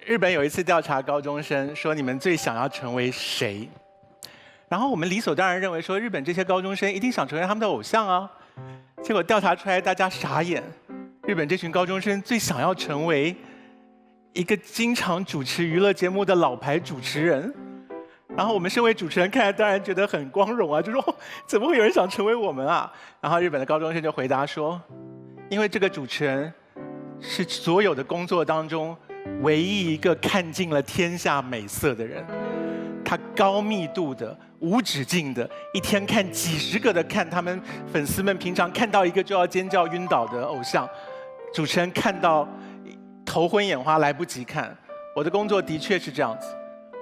日本有一次调查高中生，说你们最想要成为谁？然后我们理所当然认为说，日本这些高中生一定想成为他们的偶像啊。结果调查出来，大家傻眼。日本这群高中生最想要成为一个经常主持娱乐节目的老牌主持人。然后我们身为主持人看来当然觉得很光荣啊，就说怎么会有人想成为我们啊？然后日本的高中生就回答说，因为这个主持人是所有的工作当中唯一一个看尽了天下美色的人。他高密度的、无止境的，一天看几十个的看他们粉丝们平常看到一个就要尖叫晕倒的偶像，主持人看到头昏眼花来不及看。我的工作的确是这样子，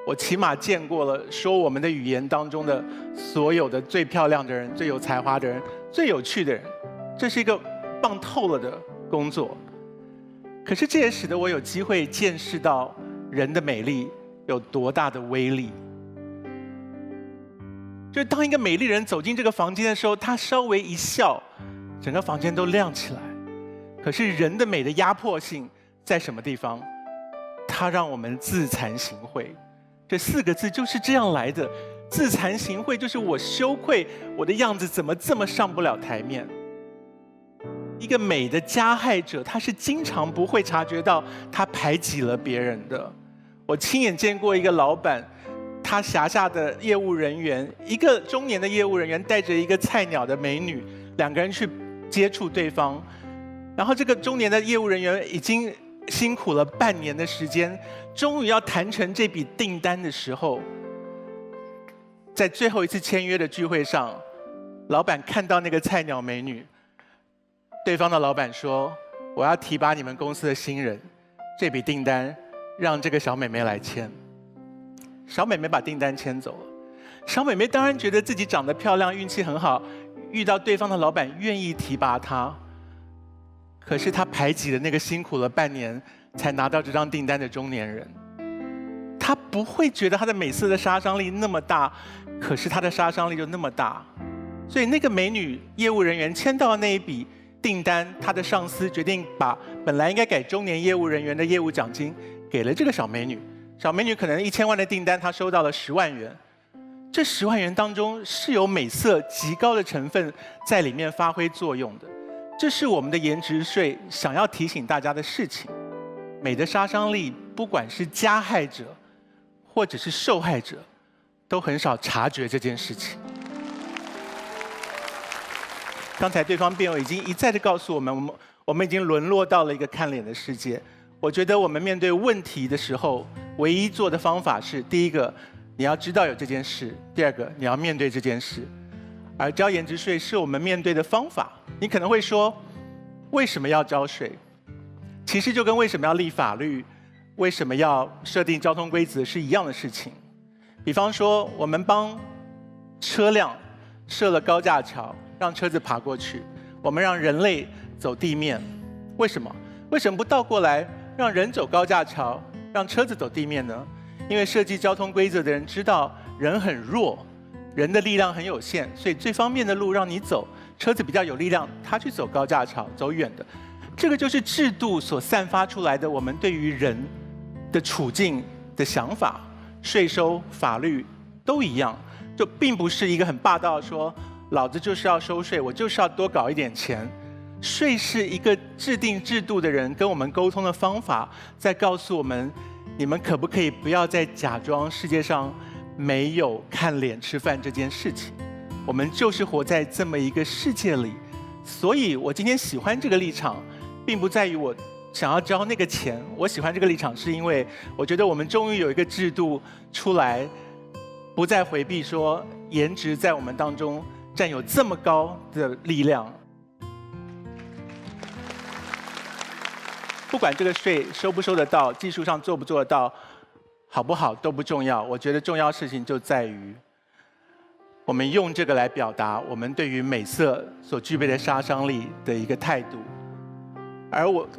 我起码见过了说我们的语言当中的所有的最漂亮的人、最有才华的人、最有趣的人，这是一个棒透了的工作。可是这也使得我有机会见识到人的美丽有多大的威力。就是当一个美丽人走进这个房间的时候，她稍微一笑，整个房间都亮起来。可是人的美的压迫性在什么地方？它让我们自惭形秽。这4个字就是这样来的。自惭形秽就是我羞愧，我的样子怎么这么上不了台面。一个美的加害者，他是经常不会察觉到他排挤了别人的。我亲眼见过一个老板，他辖下的业务人员，一个中年的业务人员带着一个菜鸟的美女，2个人去接触对方。然后这个中年的业务人员已经辛苦了半年的时间，终于要谈成这笔订单的时候，在最后一次签约的聚会上，老板看到那个菜鸟美女，对方的老板说：“我要提拔你们公司的新人，这笔订单让这个小美眉来签。”小美眉把订单签走了。小美眉当然觉得自己长得漂亮，运气很好，遇到对方的老板愿意提拔她。可是她排挤了那个辛苦了半年才拿到这张订单的中年人。她不会觉得她的美色的杀伤力那么大，可是她的杀伤力就那么大。所以那个美女业务人员签到的那一笔订单，她的上司决定把本来应该给中年业务人员的业务奖金给了这个小美女。小美女可能1000万的订单，她收到了10万元。这10万元当中是有美色极高的成分在里面发挥作用的。这是我们的颜值税想要提醒大家的事情。美的杀伤力，不管是加害者或者是受害者，都很少察觉这件事情。刚才对方辩友已经一再的告诉我们，我们已经沦落到了一个看脸的世界。我觉得我们面对问题的时候，唯一做的方法是：第一个，你要知道有这件事；第二个，你要面对这件事。而交颜值税是我们面对的方法。你可能会说，为什么要交税？其实就跟为什么要立法律、为什么要设定交通规则是一样的事情。比方说，我们帮车辆设了高架桥，让车子爬过去；我们让人类走地面，为什么？为什么不倒过来？让人走高架桥，让车子走地面呢？因为设计交通规则的人知道人很弱，人的力量很有限，所以最方便的路让你走，车子比较有力量，他去走高架桥，走远的。这个就是制度所散发出来的我们对于人的处境的想法。税收、法律都一样，就并不是一个很霸道说，老子就是要收税，我就是要多搞一点钱。税是一个制定制度的人跟我们沟通的方法，在告诉我们，你们可不可以不要再假装世界上没有看脸吃饭这件事情？我们就是活在这么一个世界里。所以我今天喜欢这个立场，并不在于我想要交那个钱，我喜欢这个立场是因为我觉得我们终于有一个制度出来，不再回避说颜值在我们当中占有这么高的力量。不管这个税收不收得到，技术上做不做得到，好不好都不重要。我觉得重要事情就在于，我们用这个来表达我们对于美色所具备的杀伤力的一个态度。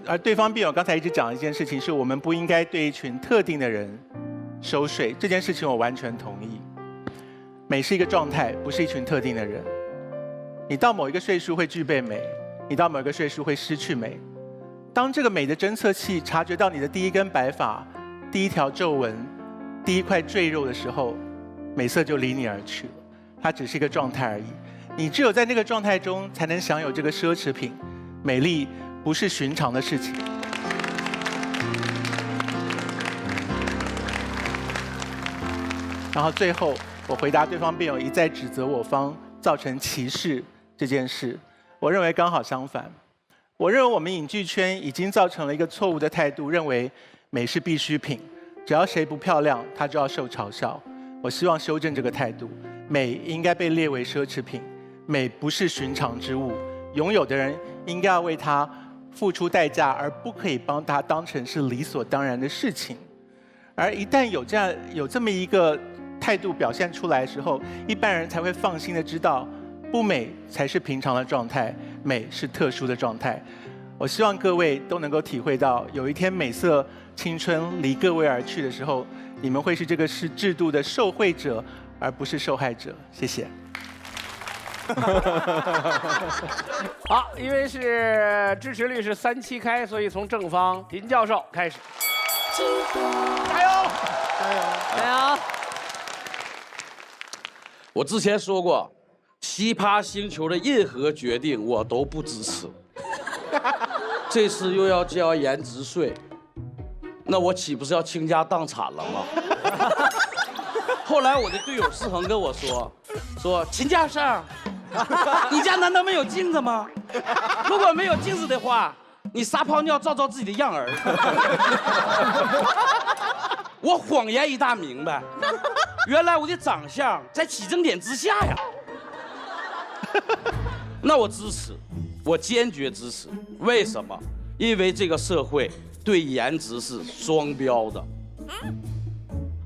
而对方辩友刚才一直讲一件事情，是我们不应该对一群特定的人收税。这件事情我完全同意。美是一个状态，不是一群特定的人。你到某一个岁数会具备美，你到某一个岁数会失去美。当这个美的侦测器察觉到你的第一根白发、第一条皱纹、第一块赘肉的时候，美色就离你而去了。它只是一个状态而已。你只有在那个状态中，才能享有这个奢侈品。美丽不是寻常的事情。然后最后，我回答对方辩友一再指责我方造成歧视这件事，我认为刚好相反。我认为我们影剧圈已经造成了一个错误的态度，认为美是必需品，只要谁不漂亮，他就要受嘲笑。我希望修正这个态度，美应该被列为奢侈品，美不是寻常之物，拥有的人应该要为它付出代价，而不可以帮它当成是理所当然的事情。而一旦有这么一个态度表现出来的时候，一般人才会放心的知道，不美才是平常的状态，美是特殊的状态。我希望各位都能够体会到，有一天美色青春离各位而去的时候，你们会是这个制度的受惠者，而不是受害者。谢谢。好，因为是支持率是3-7开，所以从正方林教授开始。加油！加油！加油！我之前说过，奇葩星球的任何决定我都不支持。这次又要交颜值税，那我岂不是要倾家荡产了吗？后来我的队友世恒跟我说秦教授，你家难道没有镜子吗？如果没有镜子的话，你撒泡尿照照自己的样儿。我谎言一大明白，原来我的长相在起争点之下呀。那我支持，我坚决支持。为什么？因为这个社会对颜值是双标的。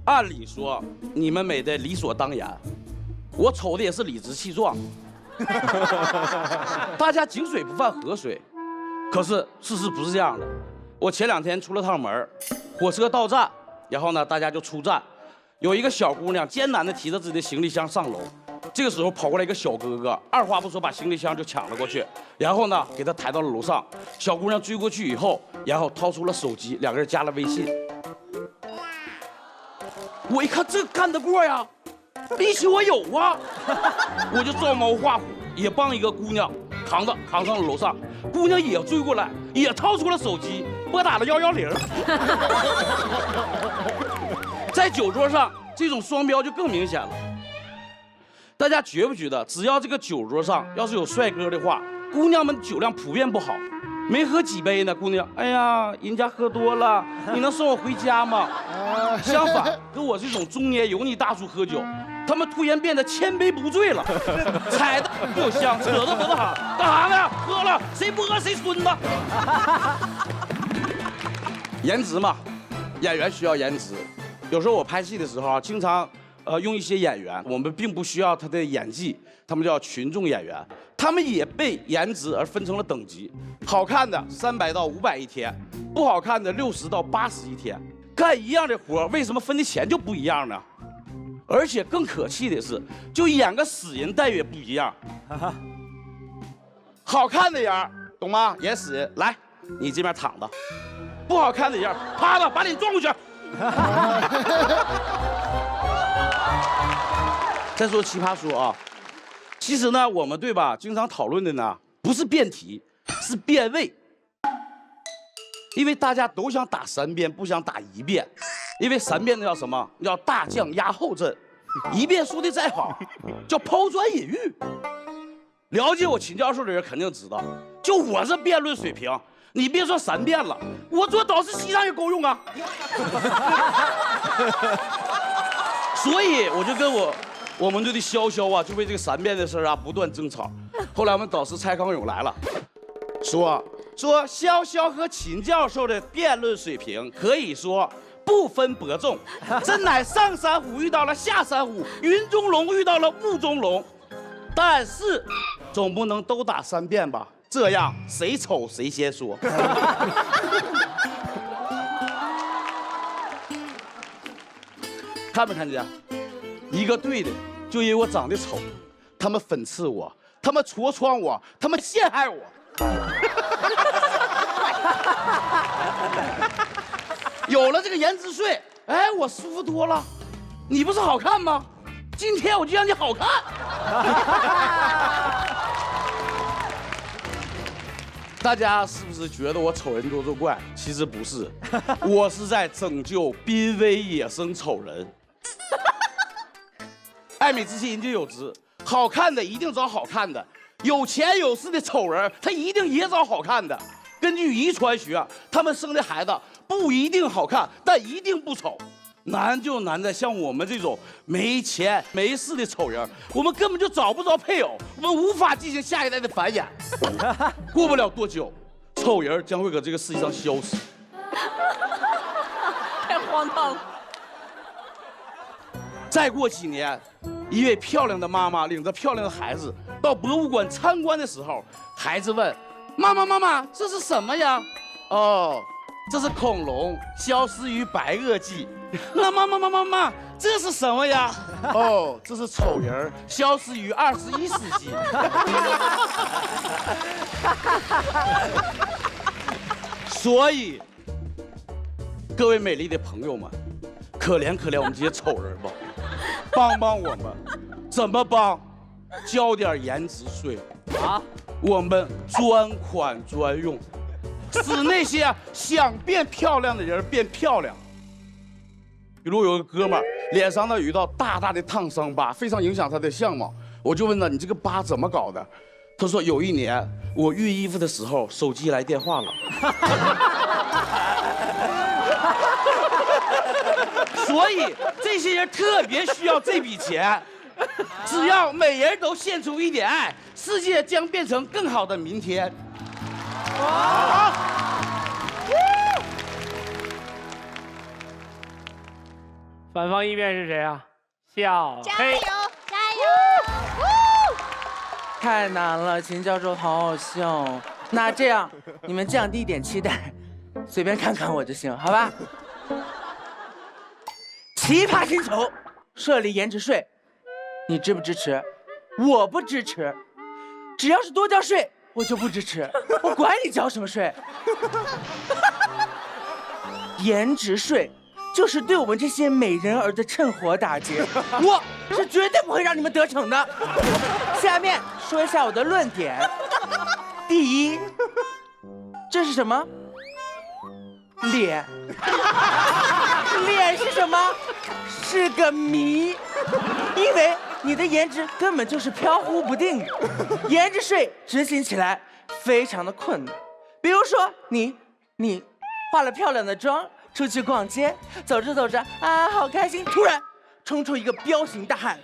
按理说你们美的理所当然，我丑的也是理直气壮。大家井水不犯河水，可是事实不是这样的。我前2天出了趟门，火车到站，然后呢大家就出站，有一个小姑娘艰难地提着自己的行李箱上楼，这个时候跑过来一个小哥哥，二话不说把行李箱就抢了过去，然后呢给她抬到了楼上。小姑娘追过去以后，然后掏出了手机，2个人加了微信。我一看这干得过呀，力气我有啊，我就照猫画虎，也帮一个姑娘扛上了楼上。姑娘也追过来，也掏出了手机，拨打了110。在酒桌上，这种双标就更明显了。大家觉不觉得，只要这个酒桌上要是有帅哥的话，姑娘们酒量普遍不好，没喝几杯呢，姑娘，哎呀，人家喝多了，你能送我回家吗？相反，跟我这种中年油腻大叔喝酒，他们突然变得千杯不醉了，踩的又香，扯着脖子喊：干啥呢？喝了，谁不喝谁孙子。颜值嘛，演员需要颜值。有时候我拍戏的时候啊，经常用一些演员，我们并不需要他的演技，他们叫群众演员，他们也被颜值而分成了等级，好看的300到500一天，不好看的60到80一天。干一样的活，为什么分的钱就不一样呢？而且更可气的是，就演个死人待遇也不一样。好看的人，懂吗？演死人，来，你这边躺着；不好看的人，趴着，把脸撞过去。再说奇葩说啊，其实呢，我们对吧，经常讨论的呢，不是辩题，是辩位。因为大家都想打3辩，不想打1辩，因为3辩那叫什么？叫大将压后阵，1辩说的再好，叫抛砖引玉。了解我秦教授的人肯定知道，就我这辩论水平，你别说3辩了，我做导师席上也够用啊。所以我就跟我们队的潇潇啊，就为这个3辩的事啊不断争吵。后来我们导师蔡康永来了，说潇潇和秦教授的辩论水平可以说不分伯仲，真乃上山虎遇到了下山虎，云中龙遇到了雾中龙。但是总不能都打3辩吧？这样谁丑谁先说。看没看见？一个队的就因为我长得丑，他们讽刺我，他们戳穿我，他们陷害我。有了这个颜值税，哎，我舒服多了。你不是好看吗？今天我就让你好看。大家是不是觉得我丑人多作怪？其实不是，我是在拯救濒危野生丑人。爱美之心，人皆有之，好看的一定找好看的，有钱有势的丑人，他一定也找好看的。根据遗传学，他们生的孩子不一定好看，但一定不丑。难就难在像我们这种没钱没势的丑人，我们根本就找不着配偶，我们无法进行下一代的繁衍。过不了多久，丑人将会搁这个世界上消失。太荒唐了。再过几年，一位漂亮的妈妈领着漂亮的孩子到博物馆参观的时候，孩子问：“妈妈，妈妈，这是什么呀？”哦，这是恐龙消失于白垩纪。那妈，这是什么呀？哦，这是丑人消失于21世纪。所以，各位美丽的朋友们，可怜可怜我们这些丑人吧，帮帮我们，怎么帮？交点颜值税啊！我们专款专用，使那些想变漂亮的人变漂亮。比如有个哥们儿脸上呢有一道大大的烫伤疤，非常影响他的相貌。我就问他：“你这个疤怎么搞的？”他说：“有一年我熨衣服的时候，手机来电话了。”所以这些人特别需要这笔钱。只要每人都献出一点爱，世界将变成更好的明天。哇！反方一辩是谁啊？小黑。加油！太难了，秦教授好好笑哦。那这样，你们降低一点期待，随便看看我就行，好吧？奇葩星球设立颜值税，你支不支持？我不支持，只要是多交税，我就不支持。我管你交什么税。颜值税就是对我们这些美人儿的趁火打劫，我是绝对不会让你们得逞的。下面说一下我的论点。第一，这是什么？脸。脸是什么？是个谜，因为你的颜值根本就是飘忽不定的。颜值税执行起来非常的困难。比如说你化了漂亮的妆，出去逛街，走着走着啊，好开心，突然冲出一个彪形大汉，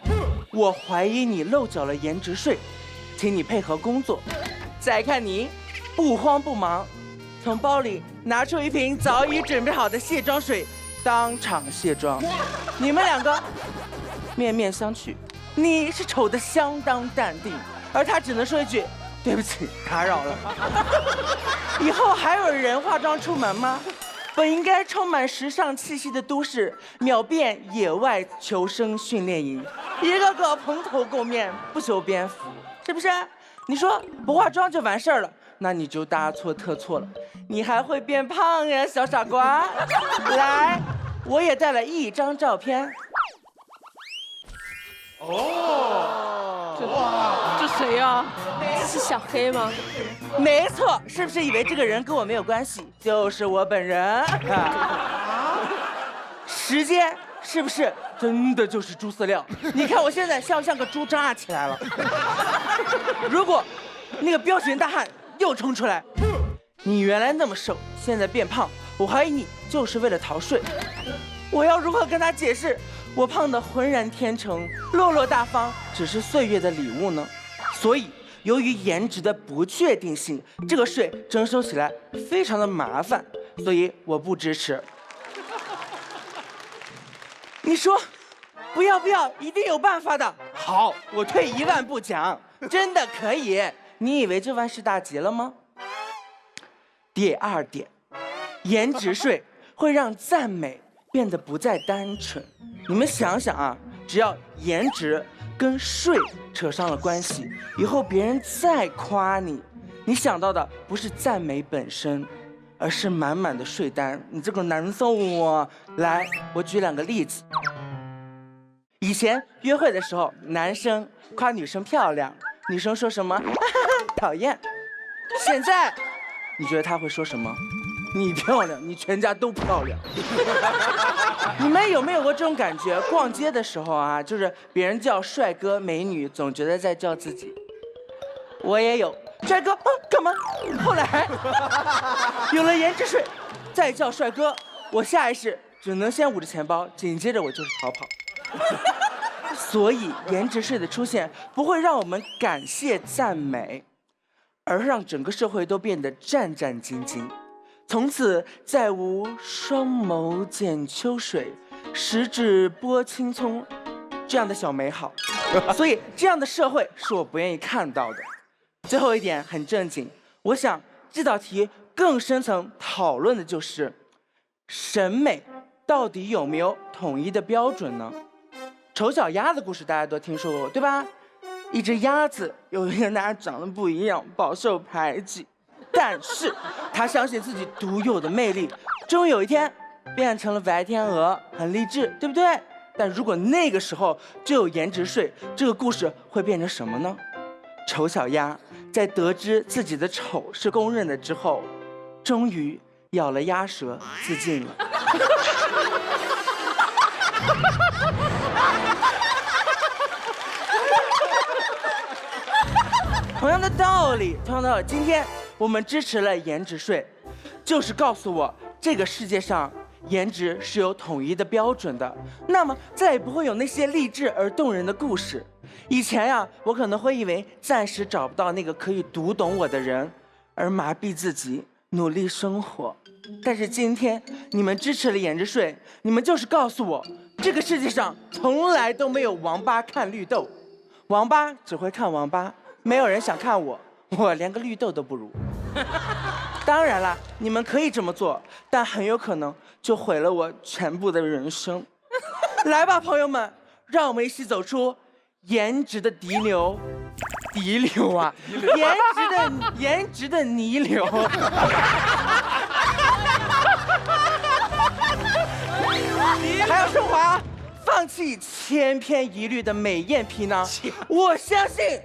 我怀疑你漏缴了颜值税，请你配合工作。再看你不慌不忙，从包里拿出一瓶早已准备好的卸妆水，当场卸妆。你们两个面面相觑，你是丑得相当淡定，而他只能说一句对不起，打扰了。以后还有人化妆出门吗？本应该充满时尚气息的都市，秒变野外求生训练营，一个个蓬头垢面，不修边幅，是不是？你说不化妆就完事儿了，那你就大错特错了，你还会变胖呀，小傻瓜！来，我也带了一张照片。这谁呀？这是小黑吗？没错，是不是以为这个人跟我没有关系？就是我本人。时间是不是真的就是猪饲料？你看我现在像不像个猪扎起来了？如果那个彪形大汉又冲出来，你原来那么瘦，现在变胖，我怀疑你就是为了逃税。我要如何跟他解释我胖得浑然天成，落落大方只是岁月的礼物呢？所以由于颜值的不确定性，这个税征收起来非常的麻烦，所以我不支持。你说不要，一定有办法的。好，我退1万步讲，真的可以。你以为这万事大吉了吗？第二点，颜值税会让赞美变得不再单纯。你们想想啊，只要颜值跟税扯上了关系，以后别人再夸你，你想到的不是赞美本身，而而是满满的税单。你这个难受啊！来，我举2个例子。以前约会的时候，男生夸女生漂亮，女生说什么？哈哈，讨厌。现在，你觉得他会说什么？你漂亮，你全家都漂亮。你们有没有过这种感觉？逛街的时候啊，就是别人叫帅哥美女，总觉得在叫自己。我也有，帅哥啊，干嘛？后来有了颜值税，再叫帅哥，我下意识只能先捂着钱包，紧接着我就是逃跑。所以颜值税的出现不会让我们感谢赞美，而让整个社会都变得战战兢兢。从此再无双眸见秋水，十指拨青葱这样的小美好。所以这样的社会是我不愿意看到的。最后一点很正经，我想这道题更深层讨论的就是审美到底有没有统一的标准呢？丑小鸭的故事大家都听说过，对吧？一只鸭子有一个男人长得不一样，饱受排挤，但是他相信自己独有的魅力，终有一天变成了白天鹅，很励志，对不对？但如果那个时候就有颜值税，这个故事会变成什么呢？丑小鸭在得知自己的丑是公认的之后，终于咬了鸭舌自尽了。同样的道理，今天我们支持了颜值税，就是告诉我这个世界上颜值是有统一的标准的，那么再也不会有那些励志而动人的故事。以前呀，我可能会以为暂时找不到那个可以读懂我的人，而麻痹自己努力生活。但是今天你们支持了颜值税，你们就是告诉我，这个世界上从来都没有王八看绿豆，王八只会看王八，没有人想看我，我连个绿豆都不如。当然了，你们可以这么做，但很有可能就毁了我全部的人生。来吧，朋友们，让我们一起走出颜值的敌流，敌流啊，颜值的泥流。还要升华，放弃千篇一律的美艳皮囊。我相信，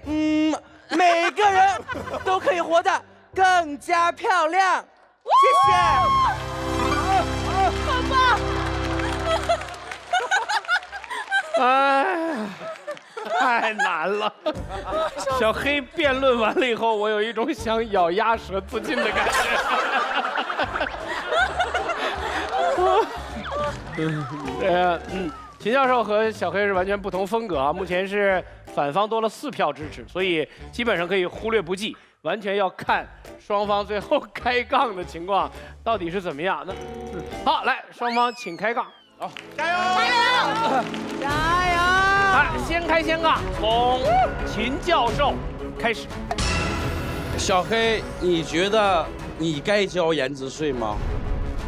每个人都可以活得更加漂亮。谢谢。好棒！哎，太难了。小黑辩论完了以后，我有一种想咬鸭舌自尽的感觉。秦教授和小黑是完全不同风格啊。目前是反方多了4票支持，所以基本上可以忽略不计，完全要看双方最后开杠的情况到底是怎么样。好，来，双方请开杠。好，加油！加油！来，先开先杠，从秦教授开始。小黑，你觉得你该交颜值税吗？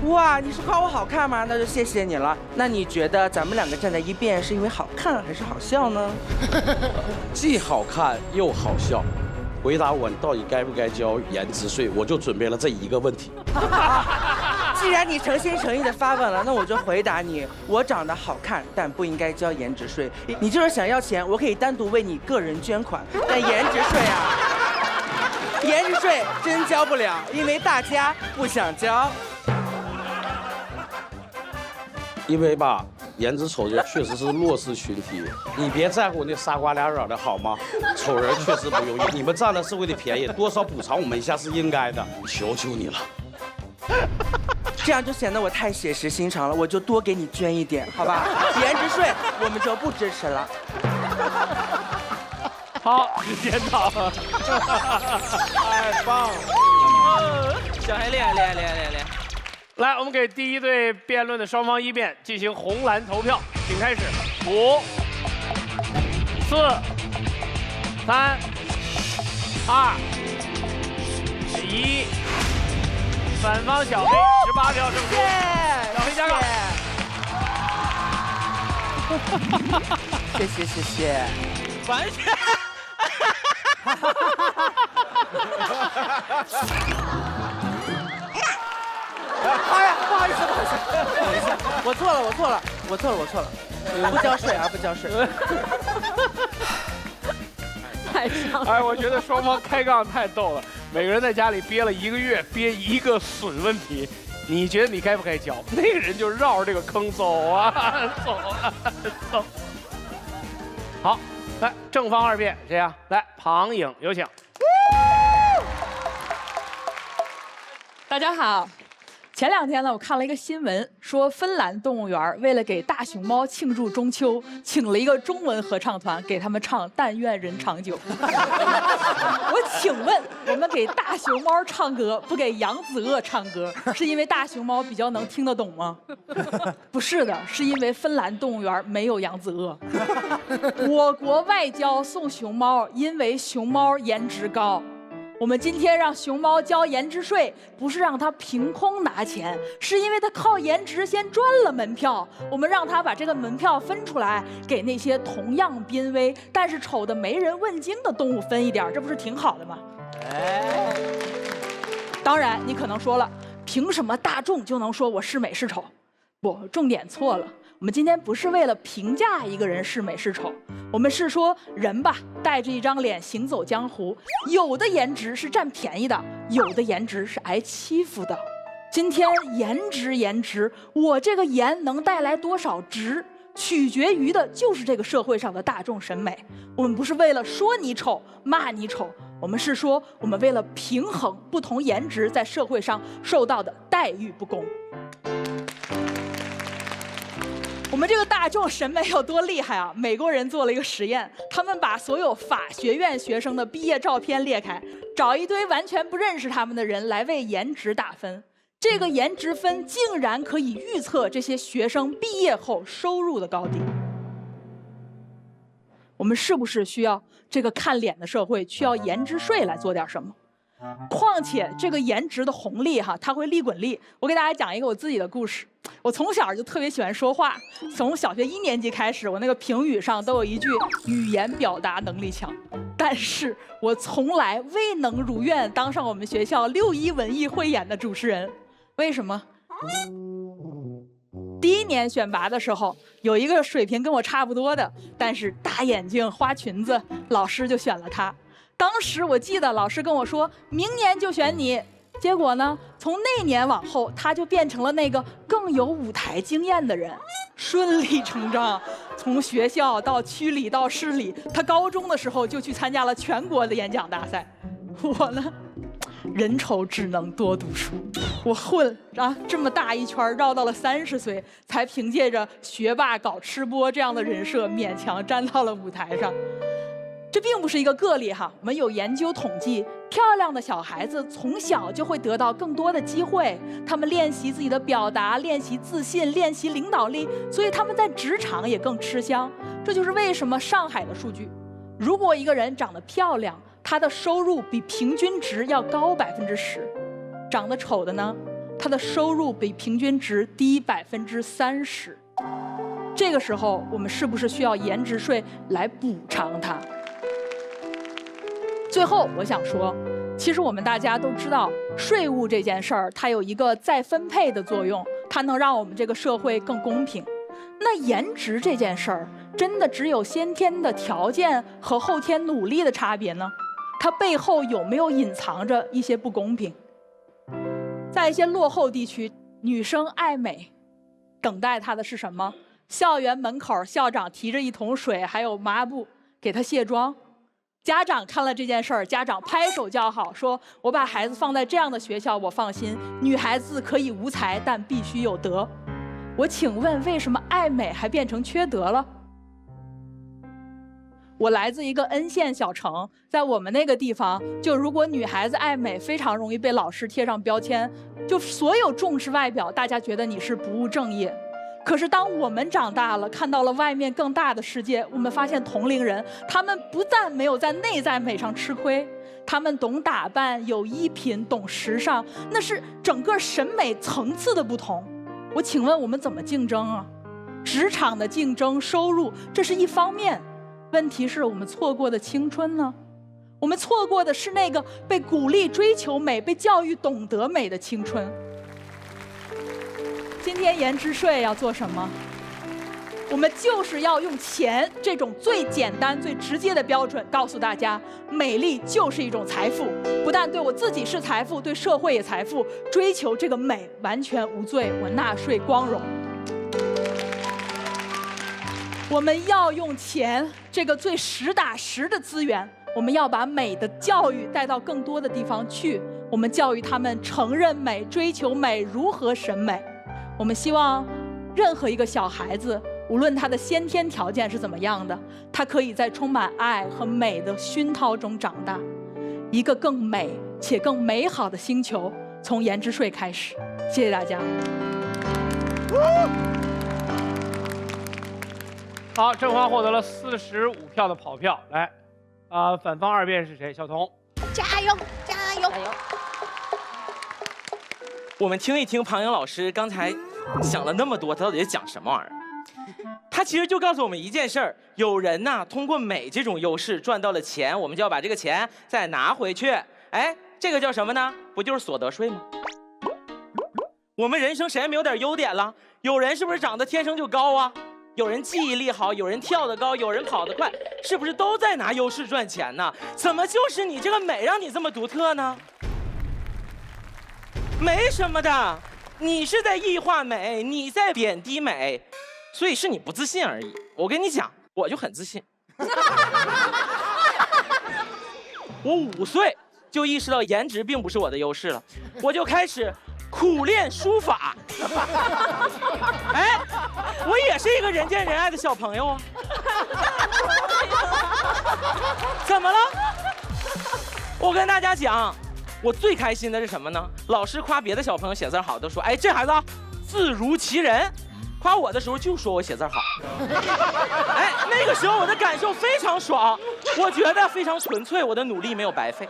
哇，你是夸我好看吗？那就谢谢你了。那你觉得咱们2个站在一边是因为好看还是好笑呢？既好看又好笑。回答我，你到底该不该交颜值税？我就准备了这一个问题。既然你诚心诚意的发问了，那我就回答你：我长得好看，但不应该交颜值税。你就是想要钱，我可以单独为你个人捐款，但颜值税啊，颜值税真交不了，因为大家不想交。因为吧，颜值丑人确实是弱势群体，你别在乎那仨瓜俩枣的好吗？丑人确实不容易，你们占了社会的便宜，多少补偿我们一下是应该的，求求你了。这样就显得我太血石心肠了，我就多给你捐一点，好吧？颜值税我们就不支持了。好，时间到了，太棒了！小黑厉害厉害厉害厉害！来，我们给第一对辩论的双方一辩进行红蓝投票，请开始。5、4、3、2、1，反方小黑18票胜出，小黑加杠。谢谢谢谢，完全。哎呀，不好意思，我错了，不交税啊，不交税。太伤了。哎，我觉得双方开杠太逗了，每个人在家里憋了1个月，憋一个损问题，你觉得你该不该交？那个人就绕着这个坑走啊，走啊，走。好，来正方2辩，这样来庞颖有请。大家好，前2天呢，我看了一个新闻，说芬兰动物园为了给大熊猫庆祝中秋，请了一个中文合唱团给他们唱《但愿人长久》。我请问，我们给大熊猫唱歌，不给扬子鳄唱歌，是因为大熊猫比较能听得懂吗？不是的，是因为芬兰动物园没有扬子鳄。我国外交送熊猫，因为熊猫颜值高。我们今天让熊猫交颜值税，不是让它凭空拿钱，是因为它靠颜值先赚了门票。我们让它把这个门票分出来，给那些同样濒危但是丑得没人问津的动物分一点，这不是挺好的吗？哎，当然，你可能说了，凭什么大众就能说我是美是丑？不，重点错了。我们今天不是为了评价一个人是美是丑，我们是说人吧，带着一张脸行走江湖，有的颜值是占便宜的，有的颜值是挨欺负的。今天颜值，我这个颜能带来多少值，取决于的就是这个社会上的大众审美。我们不是为了说你丑骂你丑，我们是说我们为了平衡不同颜值在社会上受到的待遇不公。我们这个大众审美有多厉害啊？美国人做了一个实验，他们把所有法学院学生的毕业照片列开，找一堆完全不认识他们的人来为颜值打分。这个颜值分竟然可以预测这些学生毕业后收入的高低。我们是不是需要这个看脸的社会，需要颜值税来做点什么？况且这个颜值的红利它会利滚利。我给大家讲一个我自己的故事。我从小就特别喜欢说话，从小学1年级开始，我那个评语上都有一句语言表达能力强。但是我从来未能如愿当上我们学校6·1文艺汇演的主持人。为什么？第1年选拔的时候，有一个水平跟我差不多的，但是大眼睛花裙子，老师就选了他。当时我记得老师跟我说，明年就选你。结果呢，从那年往后，他就变成了那个更有舞台经验的人，顺理成章，从学校到区里到市里，他高中的时候就去参加了全国的演讲大赛。我呢，人丑只能多读书，我混这么大一圈，绕到了30岁，才凭借着学霸搞吃播这样的人设，勉强站到了舞台上。这并不是一个个例我们有研究统计，漂亮的小孩子从小就会得到更多的机会，他们练习自己的表达，练习自信，练习领导力，所以他们在职场也更吃香。这就是为什么上海的数据，如果一个人长得漂亮，他的收入比平均值要高10%，长得丑的呢，他的收入比平均值低30%。这个时候，我们是不是需要颜值税来补偿他？最后，我想说，其实我们大家都知道，税务这件事儿，它有一个再分配的作用，它能让我们这个社会更公平。那颜值这件事儿，真的只有先天的条件和后天努力的差别呢？它背后有没有隐藏着一些不公平？在一些落后地区，女生爱美，等待她的是什么？校园门口，校长提着一桶水，还有抹布给她卸妆。家长看了这件事儿，家长拍手叫好，说我把孩子放在这样的学校，我放心。女孩子可以无才，但必须有德。我请问，为什么爱美还变成缺德了？我来自一个N县小城，在我们那个地方，就如果女孩子爱美，非常容易被老师贴上标签，就所有重视外表，大家觉得你是不务正业。可是当我们长大了，看到了外面更大的世界，我们发现同龄人，他们不但没有在内在美上吃亏，他们懂打扮，有衣品，懂时尚，那是整个审美层次的不同。我请问我们怎么竞争啊？职场的竞争，收入，这是一方面，问题是我们错过的青春呢？我们错过的是那个被鼓励追求美，被教育懂得美的青春。今天颜值税要做什么？我们就是要用钱这种最简单、最直接的标准，告诉大家，美丽就是一种财富，不但对我自己是财富，对社会也财富。追求这个美完全无罪，我纳税光荣。我们要用钱这个最实打实的资源，我们要把美的教育带到更多的地方去。我们教育他们承认美、追求美、如何审美。我们希望任何一个小孩子，无论他的先天条件是怎么样的，他可以在充满爱和美的熏陶中长大。一个更美且更美好的星球，从颜值税开始。谢谢大家。好，郑华获得了45票的跑票。来，反方二辩是谁？小童。加油，加油！我们听一听庞颖老师刚才讲了那么多，他到底在讲什么玩意儿？他其实就告诉我们一件事儿：有人呐，通过美这种优势赚到了钱，我们就要把这个钱再拿回去。哎，这个叫什么呢？不就是所得税吗？我们人生谁也没有点优点了？有人是不是长得天生就高啊？有人记忆力好，有人跳得高，有人跑得快，是不是都在拿优势赚钱呢？怎么就是你这个美让你这么独特呢？没什么的，你是在异化美，你在贬低美，所以是你不自信而已。我跟你讲，我就很自信。我5岁就意识到颜值并不是我的优势了，我就开始苦练书法。哎，我也是一个人见人爱的小朋友啊。怎么了？我跟大家讲，我最开心的是什么呢？老师夸别的小朋友写字好，都说哎，这孩子字如其人。夸我的时候就说我写字好。哎，那个时候我的感受非常爽，我觉得非常纯粹，我的努力没有白费。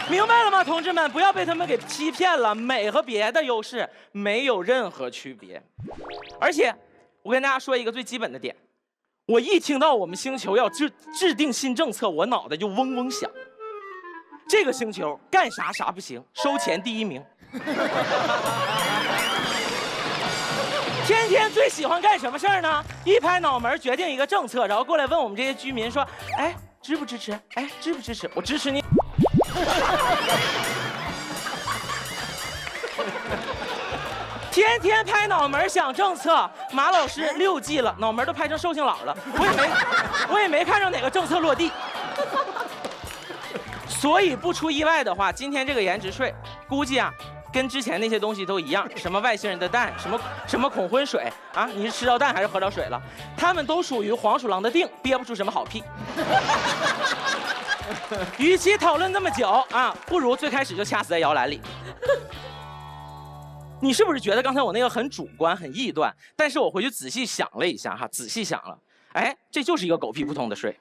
明白了吗，同志们？不要被他们给欺骗了，美和别的优势没有任何区别。而且，我跟大家说一个最基本的点，我一听到我们星球要制定新政策，我脑袋就嗡嗡响。这个星球干啥啥不行，收钱第1名。天天最喜欢干什么事儿呢？一拍脑门决定一个政策，然后过来问我们这些居民说：“哎，支不支持？哎，支不支持？我支持你。”天天拍脑门想政策，马老师6季了，脑门都拍成寿星佬了，我也没看着哪个政策落地。所以不出意外的话，今天这个颜值税，估计啊，跟之前那些东西都一样，什么外星人的蛋，什么恐婚水啊，你是吃到蛋还是喝到水了？他们都属于黄鼠狼的腚，憋不出什么好屁。与其讨论这么久啊，不如最开始就掐死在摇篮里。你是不是觉得刚才我那个很主观、很臆断？但是我回去仔细想了一下哈，仔细想了，哎，这就是一个狗屁不通的税。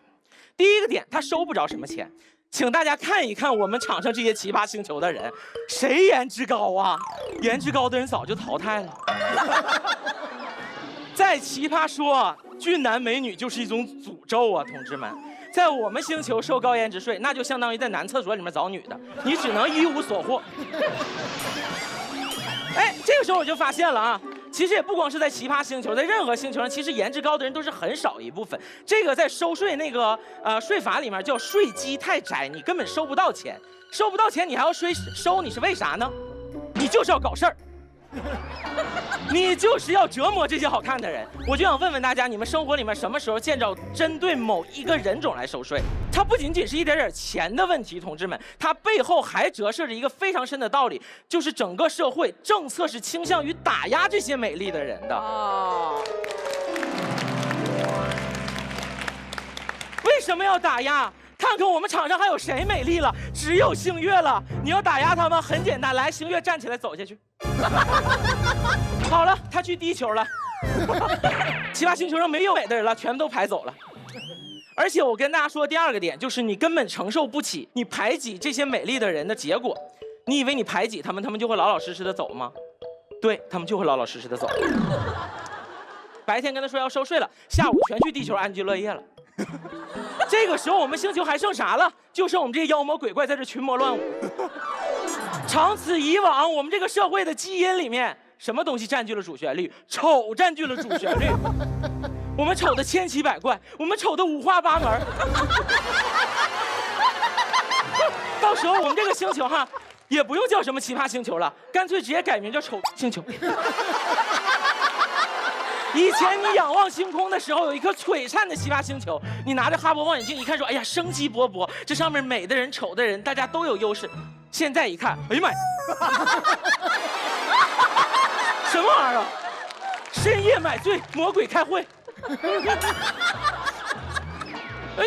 第一个点，他收不着什么钱。请大家看一看我们场上这些奇葩星球的人，谁颜值高啊？颜值高的人早就淘汰了。在奇葩说，俊男美女就是一种诅咒啊，同志们。在我们星球收高颜值税，那就相当于在男厕所里面找女的，你只能一无所获。哎，这个时候我就发现了啊，其实也不光是在奇葩星球，在任何星球上，其实颜值高的人都是很少一部分。这个在收税那个税法里面叫税基太窄，你根本收不到钱，收不到钱你还要收，你是为啥呢？你就是要搞事儿。你就是要折磨这些好看的人。我就想问问大家，你们生活里面什么时候见着针对某一个人种来收税？它不仅仅是一点点钱的问题，同志们，它背后还折射着一个非常深的道理，就是整个社会政策是倾向于打压这些美丽的人的。为什么要打压？看看我们场上还有谁美丽了？只有星月了。你要打压他们，很简单，来，星月站起来走下去。好了，他去地球了。奇葩星球上没有美的人了，全部都排走了。而且我跟大家说第二个点，就是你根本承受不起你排挤这些美丽的人的结果。你以为你排挤他们，他们就会老老实实的走吗？对，他们就会老老实实的走。白天跟他说要收税了，下午全去地球安居乐业了。这个时候我们星球还剩啥了？就剩我们这些妖魔鬼怪在这群魔乱舞。长此以往，我们这个社会的基因里面，什么东西占据了主旋律？丑占据了主旋律。我们丑的千奇百怪，我们丑的五花八门。到时候我们这个星球哈，也不用叫什么奇葩星球了，干脆直接改名叫丑星球。以前你仰望星空的时候，有一颗璀璨的奇葩星球，你拿着哈勃望远镜一看，说：“哎呀，生机勃勃，这上面美的人、丑的人，大家都有优势。”现在一看，哎呀妈呀，什么玩意儿啊？深夜买醉，魔鬼开会。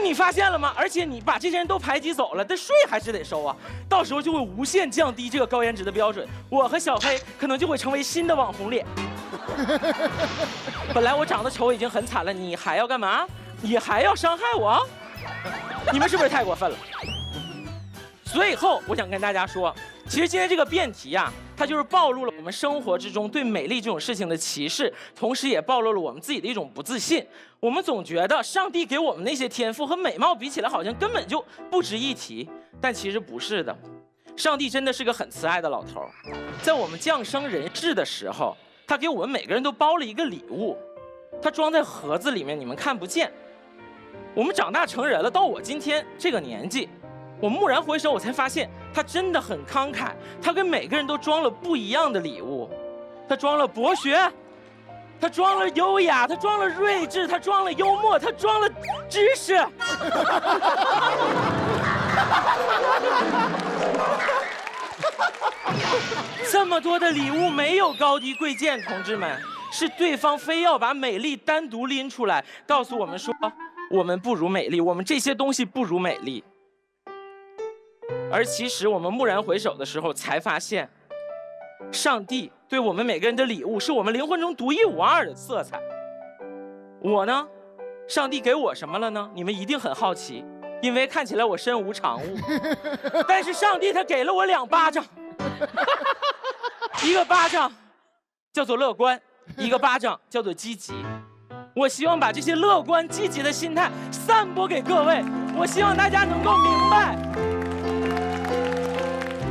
你发现了吗？而且你把这些人都排挤走了，但税还是得收啊。到时候就会无限降低这个高颜值的标准，我和小黑可能就会成为新的网红脸。本来我长得丑已经很惨了，你还要干嘛？你还要伤害我？你们是不是太过分了？最后，我想跟大家说，其实今天这个辩题啊，它就是暴露了我们生活之中对美丽这种事情的歧视，同时也暴露了我们自己的一种不自信。我们总觉得上帝给我们那些天赋和美貌比起来，好像根本就不值一提，但其实不是的。上帝真的是个很慈爱的老头，在我们降生人世的时候，他给我们每个人都包了一个礼物，他装在盒子里面，你们看不见。我们长大成人了，到我今天这个年纪，我蓦然回首，我才发现他真的很慷慨，他给每个人都装了不一样的礼物，他装了博学，他装了优雅，他装了睿智，他装了幽默，他装了知识。这么多的礼物没有高低贵贱，同志们，是对方非要把美丽单独拎出来，告诉我们说我们不如美丽，我们这些东西不如美丽。而其实我们蓦然回首的时候，才发现，上帝对我们每个人的礼物，是我们灵魂中独一无二的色彩。我呢，上帝给我什么了呢？你们一定很好奇，因为看起来我身无长物，但是上帝他给了我2巴掌，一个巴掌叫做乐观，一个巴掌叫做积极。我希望把这些乐观积极的心态散播给各位，我希望大家能够明白，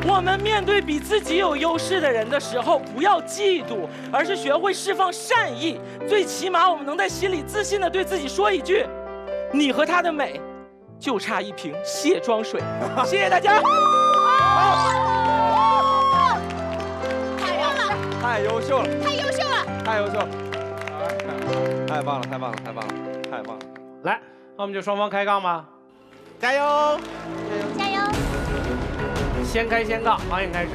我们面对比自己有优势的人的时候，不要嫉妒，而是学会释放善意。最起码我们能在心里自信地对自己说一句：你和他的美，就差一瓶卸妆水。谢谢大家。太优秀了，太优秀了，太优秀了，太棒了，太棒了，太棒了，太棒了！来，那我们就双方开杠吧，加油！加油！先开先杠，黄颖开始。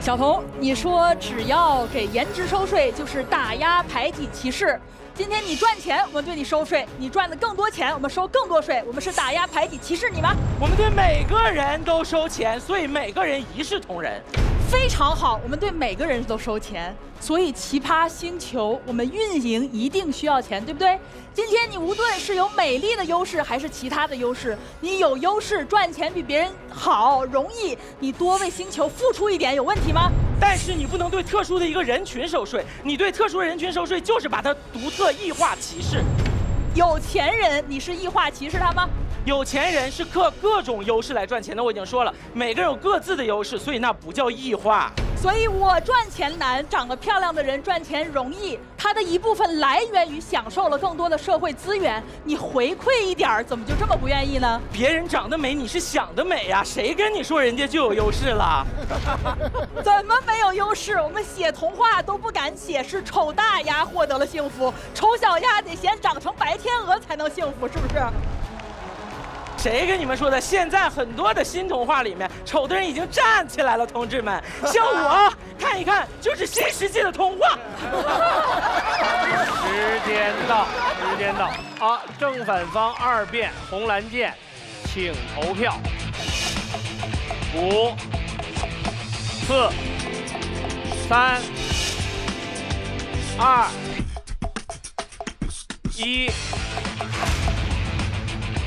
小童，你说只要给颜值收税，就是打压排挤歧视。今天你赚钱，我们对你收税；你赚的更多钱，我们收更多税。我们是打压排挤歧视你吗？我们对每个人都收钱，所以每个人一视同仁。非常好，我们对每个人都收钱，所以奇葩星球我们运营一定需要钱，对不对？今天你无论是有美丽的优势还是其他的优势，你有优势赚钱比别人好容易，你多为星球付出一点有问题吗？但是你不能对特殊的一个人群收税，你对特殊人群收税就是把它独特异化歧视。有钱人你是异化歧视他吗？有钱人是靠各种优势来赚钱的，我已经说了，每个人有各自的优势，所以那不叫异化。所以我赚钱难，长得漂亮的人赚钱容易，它的一部分来源于享受了更多的社会资源，你回馈一点怎么就这么不愿意呢？别人长得美，你是想得美呀，谁跟你说人家就有优势了？怎么没有优势？我们写童话都不敢写，是丑大鸭获得了幸福，丑小鸭得先长成白天鹅才能幸福，是不是？谁跟你们说的？现在很多的新童话里面，丑的人已经站起来了，同志们，像我看一看，就是新世纪的童话。时间到，时间到。好，正反方2辩，红蓝键，请投票。5、4、3、2、1。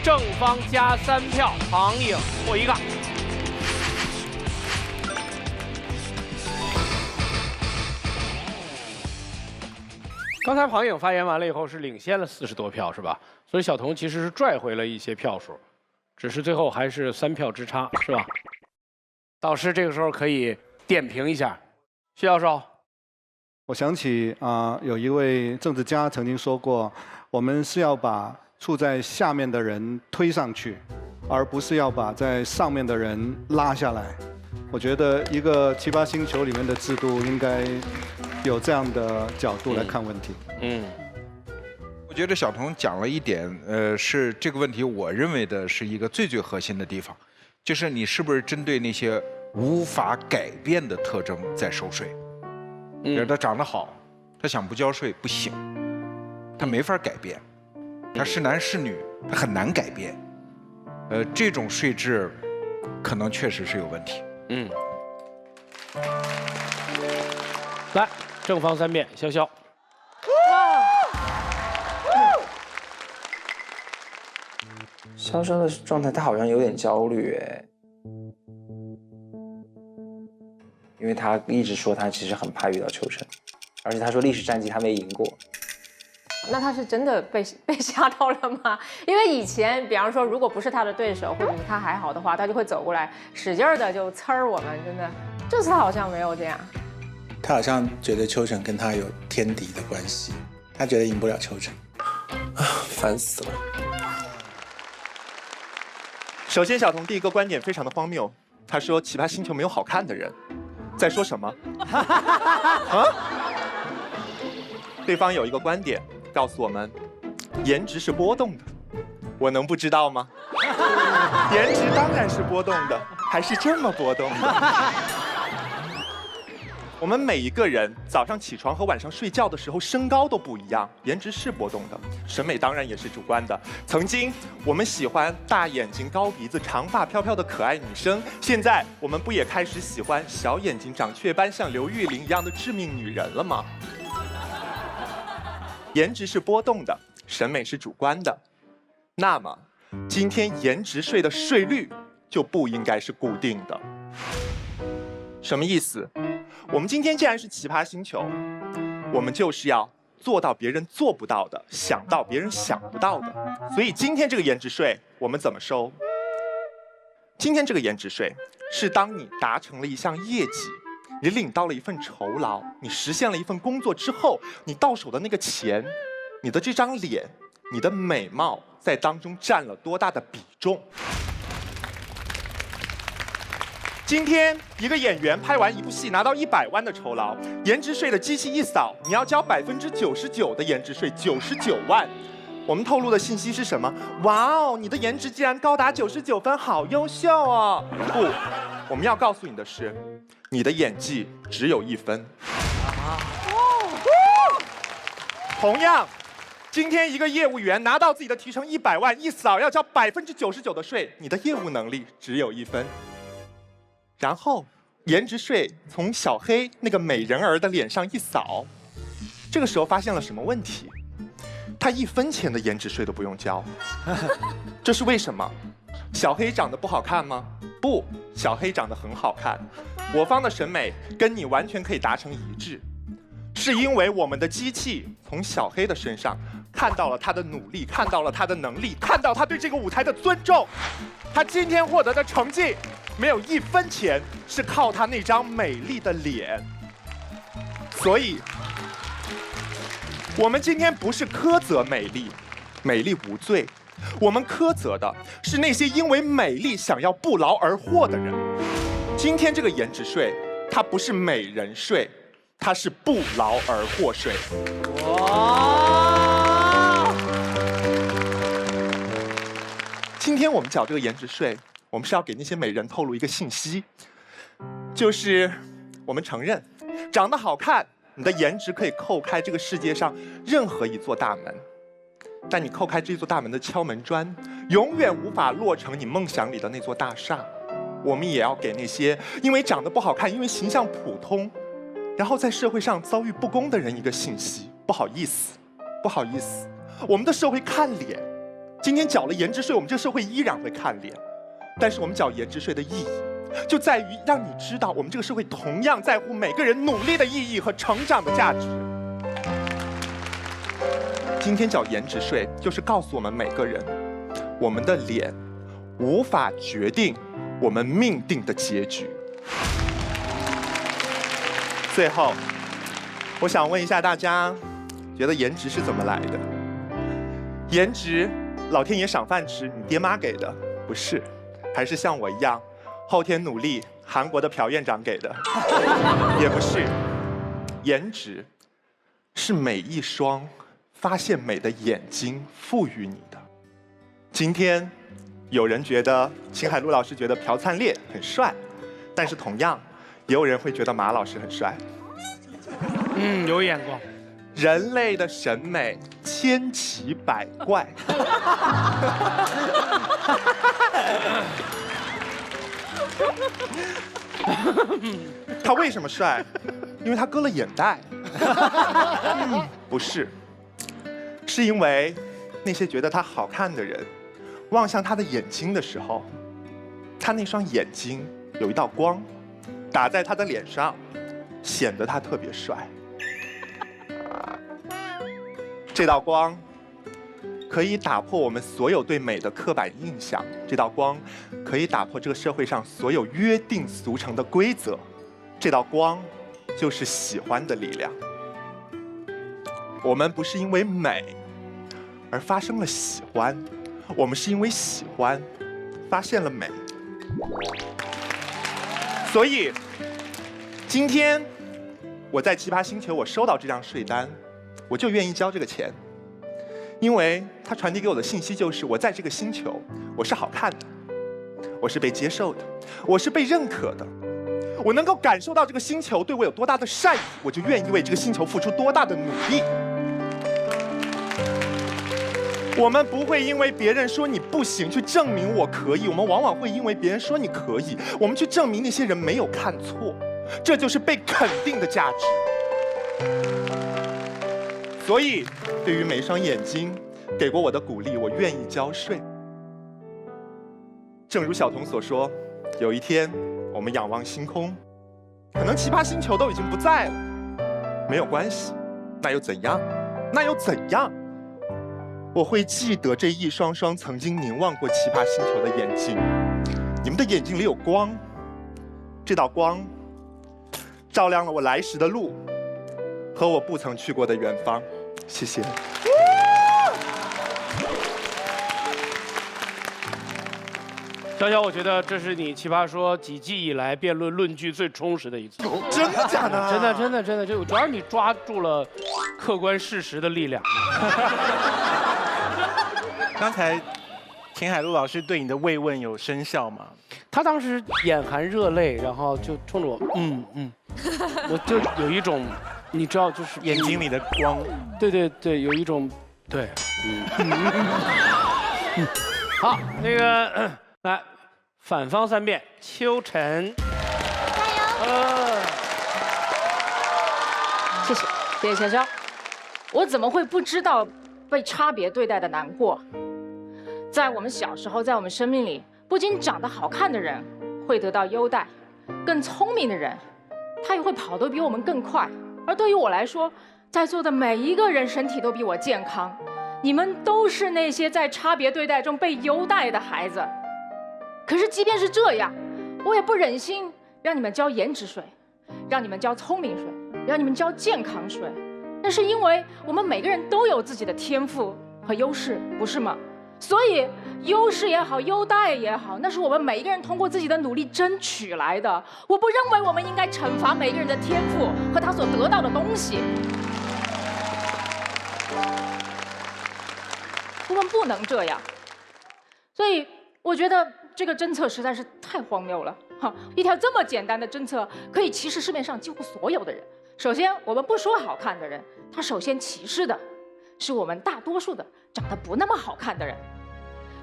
正方加3票，庞颖获1杠。刚才庞颖发言完了以后是领先了40多票，是吧？所以小童其实是拽回了一些票数，只是最后还是3票之差，是吧？导师这个时候可以点评一下，徐教授。我想起有一位政治家曾经说过，我们是要把处在下面的人推上去，而不是要把在上面的人拉下来。我觉得一个奇葩星球里面的制度应该有这样的角度来看问题。我觉得小童讲了一点，是这个问题，我认为的是一个最核心的地方，就是你是不是针对那些无法改变的特征在收税？比如他长得好，他想不交税不行，他没法改变，他是男是女，他很难改变。这种税制可能确实是有问题。来，正方3辩，潇潇。潇潇的状态，他好像有点焦虑哎，因为他一直说他其实很怕遇到秋晨，而且他说历史战绩他没赢过。那他是真的被吓到了吗？因为以前，比方说，如果不是他的对手，或者是他还好的话，他就会走过来，使劲的就呲儿我们，真的。这次他好像没有这样。他好像觉得秋晨跟他有天敌的关系，他觉得赢不了秋晨，烦死了。首先，小童第一个观点非常的荒谬，他说奇葩星球没有好看的人，在说什么？啊？对方有一个观点告诉我们，颜值是波动的，我能不知道吗？颜值当然是波动的，还是这么波动的。我们每一个人早上起床和晚上睡觉的时候身高都不一样，颜值是波动的，审美当然也是主观的。曾经我们喜欢大眼睛、高鼻子、长发飘飘的可爱女生，现在我们不也开始喜欢小眼睛、长雀斑像刘玉玲一样的致命女人了吗？颜值是波动的，审美是主观的。那么，今天颜值税的税率就不应该是固定的。什么意思？我们今天既然是奇葩星球，我们就是要做到别人做不到的，想到别人想不到的。所以今天这个颜值税我们怎么收？今天这个颜值税是当你达成了一项业绩，你领到了一份酬劳，你实现了一份工作之后，你到手的那个钱，你的这张脸，你的美貌在当中占了多大的比重？今天一个演员拍完一部戏拿到100万的酬劳，颜值税的机器一扫，你要交99%的颜值税，99万。我们透露的信息是什么？哇哦，你的颜值竟然高达99分，好优秀哦！不，我们要告诉你的是，你的演技只有1分。同样，今天一个业务员拿到自己的提成100万，一扫要交99%的税，你的业务能力只有1分。然后，颜值税从小黑那个美人儿的脸上一扫，这个时候发现了什么问题？他1分钱的颜值税都不用交，这是为什么？小黑长得不好看吗？不，小黑长得很好看。我方的审美跟你完全可以达成一致，是因为我们的机器从小黑的身上看到了他的努力，看到了他的能力，看到他对这个舞台的尊重。他今天获得的成绩，没有1分钱是靠他那张美丽的脸。所以，我们今天不是苛责美丽，美丽无罪。我们苛责的是那些因为美丽想要不劳而获的人。今天这个颜值税，它不是美人税，它是不劳而获税。哇！今天我们缴这个颜值税，我们是要给那些美人透露一个信息，就是我们承认，长得好看，你的颜值可以扣开这个世界上任何一座大门。但你扣开这座大门的敲门砖，永远无法落成你梦想里的那座大厦。我们也要给那些因为长得不好看，因为形象普通，然后在社会上遭遇不公的人一个信息：不好意思，不好意思，我们的社会看脸。今天缴了颜值税，我们这个社会依然会看脸。但是我们缴颜值税的意义，就在于让你知道，我们这个社会同样在乎每个人努力的意义和成长的价值。今天缴颜值税，就是告诉我们每个人，我们的脸无法决定我们命定的结局，最后，我想问一下大家，觉得颜值是怎么来的？颜值，老天爷赏饭吃，你爹妈给的？不是，还是像我一样，后天努力，韩国的朴院长给的？也不是，颜值是每一双发现美的眼睛赋予你的。今天，有人觉得秦海璐老师觉得朴灿烈很帅，但是同样，也有人会觉得马老师很帅。有眼光。人类的审美千奇百怪。他为什么帅？因为他割了眼袋。不是，是因为那些觉得他好看的人，望向他的眼睛的时候，他那双眼睛有一道光，打在他的脸上，显得他特别帅。这道光可以打破我们所有对美的刻板印象，这道光可以打破这个社会上所有约定俗成的规则，这道光就是喜欢的力量。我们不是因为美而发生了喜欢，我们是因为喜欢发现了美。所以今天我在奇葩星球，我收到这张税单，我就愿意交这个钱，因为它传递给我的信息就是，我在这个星球，我是好看的，我是被接受的，我是被认可的，我能够感受到这个星球对我有多大的善意，我就愿意为这个星球付出多大的努力。我们不会因为别人说你不行去证明我可以，我们往往会因为别人说你可以，我们去证明那些人没有看错，这就是被肯定的价值。所以，对于每一双眼睛给过我的鼓励，我愿意交税。正如小童所说，有一天我们仰望星空，可能奇葩星球都已经不在了，没有关系，那又怎样？那又怎样？我会记得这一双双曾经凝望过奇葩星球的眼睛，你们的眼睛里有光，这道光照亮了我来时的路和我不曾去过的远方。谢谢。小小，我觉得这是你奇葩说几季以来辩论论据最充实的一次。真的假的？真的，就主要是你抓住了客观事实的力量。刚才秦海璐老师对你的慰问有生效吗？他当时眼含热泪，然后就冲着我，我就有一种，你知道，就是眼睛里的光。对，有一种，对，好，那个来，反方三辩，秋晨，加油！谢谢潇潇，我怎么会不知道被差别对待的难过？在我们小时候，在我们生命里，不仅长得好看的人会得到优待，更聪明的人，他也会跑得比我们更快。而对于我来说，在座的每一个人身体都比我健康，你们都是那些在差别对待中被优待的孩子。可是即便是这样，我也不忍心让你们交颜值税，让你们交聪明税，让你们交健康税。那是因为我们每个人都有自己的天赋和优势，不是吗？所以优势也好，优待也好，那是我们每一个人通过自己的努力争取来的。我不认为我们应该惩罚每个人的天赋和他所得到的东西。我们不能这样。所以我觉得这个政策实在是太荒谬了。一条这么简单的政策可以歧视市面上几乎所有的人。首先，我们不说好看的人，他首先歧视的是我们大多数的长得不那么好看的人。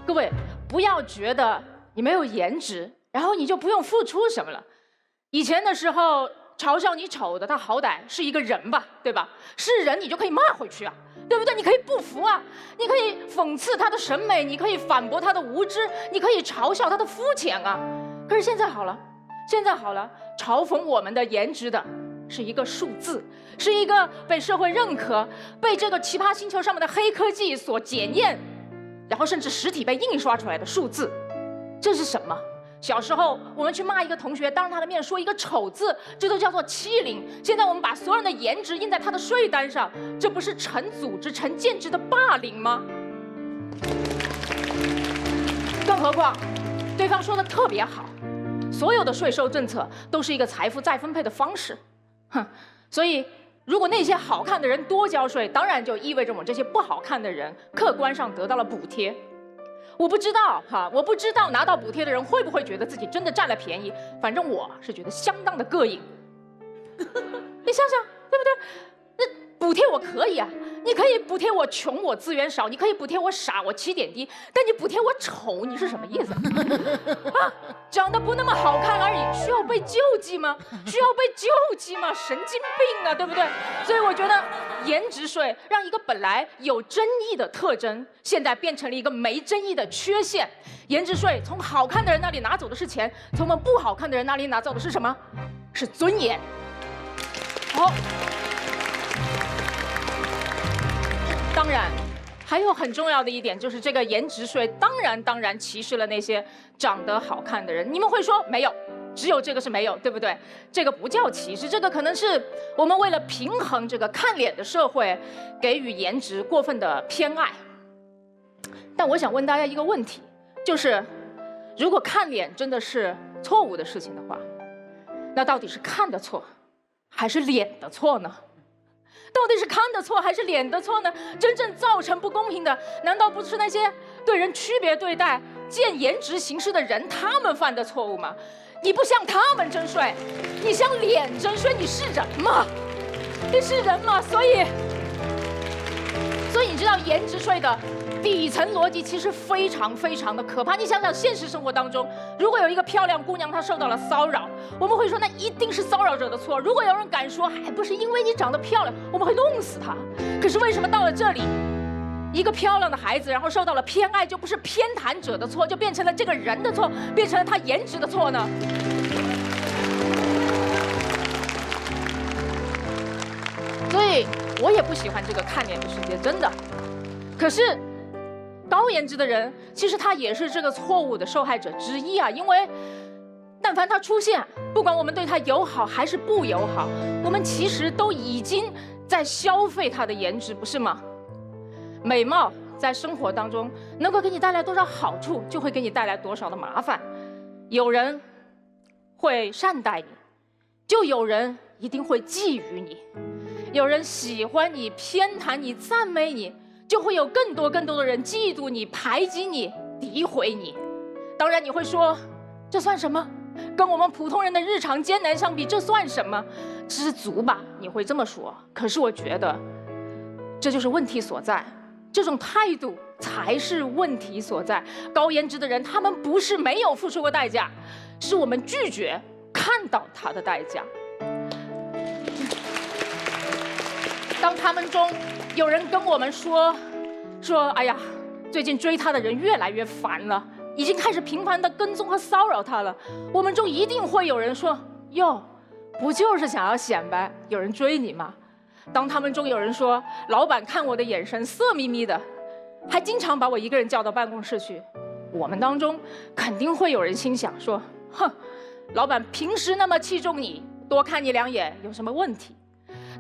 各位，不要觉得你没有颜值，然后你就不用付出什么了。以前的时候，嘲笑你丑的，他好歹是一个人吧，对吧？是人，你就可以骂回去啊，对不对？你可以不服啊，你可以讽刺他的审美，你可以反驳他的无知，你可以嘲笑他的肤浅啊。可是现在好了，嘲讽我们的颜值的是一个数字，是一个被社会认可、被这个奇葩星球上面的黑科技所检验，然后甚至实体被印刷出来的数字。这是什么？小时候我们去骂一个同学，当着他的面说一个丑字，这都叫做欺凌。现在我们把所有人的颜值印在他的税单上，这不是成组织、成建制的霸凌吗？更何况，对方说的特别好，所有的税收政策都是一个财富再分配的方式。哼，所以如果那些好看的人多交税，当然就意味着我们这些不好看的人客观上得到了补贴。我不知道哈，我不知道拿到补贴的人会不会觉得自己真的占了便宜，反正我是觉得相当的膈应。你想想，对不对？那补贴我可以啊，你可以补贴我穷，我资源少，你可以补贴我傻，我起点低，但你补贴我丑，你是什么意思？啊，长得不那么好看而已，需要被救济吗？需要被救济吗？神经病啊，对不对？所以我觉得颜值税让一个本来有争议的特征，现在变成了一个没争议的缺陷。颜值税从好看的人那里拿走的是钱，从我们不好看的人那里拿走的是什么？是尊严。好。当然，还有很重要的一点就是这个颜值税，当然歧视了那些长得好看的人。你们会说没有，只有这个是没有，对不对？这个不叫歧视，这个可能是我们为了平衡这个看脸的社会，给予颜值过分的偏爱。但我想问大家一个问题，就是如果看脸真的是错误的事情的话，那到底是看的错，还是脸的错呢？到底是看的错还是脸的错呢？真正造成不公平的，难道不是那些对人区别对待、见颜值行事的人他们犯的错误吗？你不向他们征税，你向脸征税，你是人吗？你是人吗？所以你知道颜值税的底层逻辑其实非常的可怕。你想想，现实生活当中，如果有一个漂亮姑娘她受到了骚扰，我们会说那一定是骚扰者的错。如果有人敢说还不是因为你长得漂亮，我们会弄死她。可是为什么到了这里，一个漂亮的孩子然后受到了偏爱，就不是偏袒者的错，就变成了这个人的错，变成了他颜值的错呢？所以我也不喜欢这个看脸的世界，真的。可是高颜值的人，其实他也是这个错误的受害者之一啊！因为但凡他出现，不管我们对他友好还是不友好，我们其实都已经在消费他的颜值，不是吗？美貌在生活当中能够给你带来多少好处，就会给你带来多少的麻烦。有人会善待你，就有人一定会觊觎你；有人喜欢你、偏袒你、赞美你，就会有更多的人嫉妒你、排挤你、诋毁你。当然你会说，这算什么？跟我们普通人的日常艰难相比，这算什么？知足吧，你会这么说。可是我觉得，这就是问题所在。这种态度才是问题所在。高颜值的人，他们不是没有付出过代价，是我们拒绝看到他的代价。当他们中有人跟我们说，哎呀，最近追他的人越来越烦了，已经开始频繁的跟踪和骚扰他了，我们中一定会有人说，哟，不就是想要显摆，有人追你吗？当他们中有人说，老板看我的眼神色眯眯的，还经常把我一个人叫到办公室去，我们当中肯定会有人心想说，哼，老板平时那么器重你，多看你两眼有什么问题？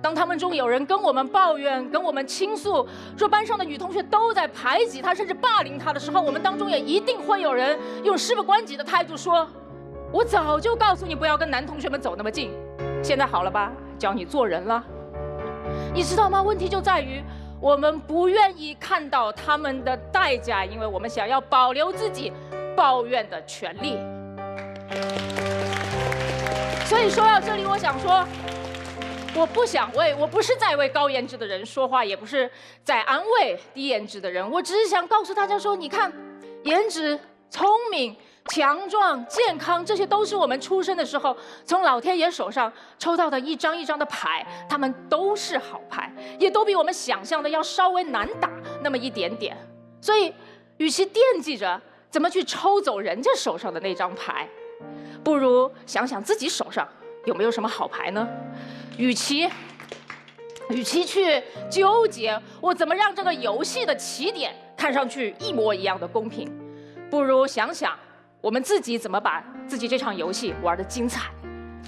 当他们中有人跟我们抱怨、跟我们倾诉，说班上的女同学都在排挤他，甚至霸凌他的时候，我们当中也一定会有人用事不关己的态度说，我早就告诉你不要跟男同学们走那么近，现在好了吧，教你做人了。你知道吗？问题就在于我们不愿意看到他们的代价，因为我们想要保留自己抱怨的权利。所以说到这里，我想说，我不是在为高颜值的人说话，也不是在安慰低颜值的人，我只是想告诉大家说，你看，颜值、聪明、强壮、健康，这些都是我们出生的时候从老天爷手上抽到的一张一张的牌，他们都是好牌，也都比我们想象的要稍微难打那么一点点。所以，与其惦记着怎么去抽走人家手上的那张牌，不如想想自己手上有没有什么好牌呢？与其去纠结我怎么让这个游戏的起点看上去一模一样的公平，不如想想我们自己怎么把自己这场游戏玩得精彩。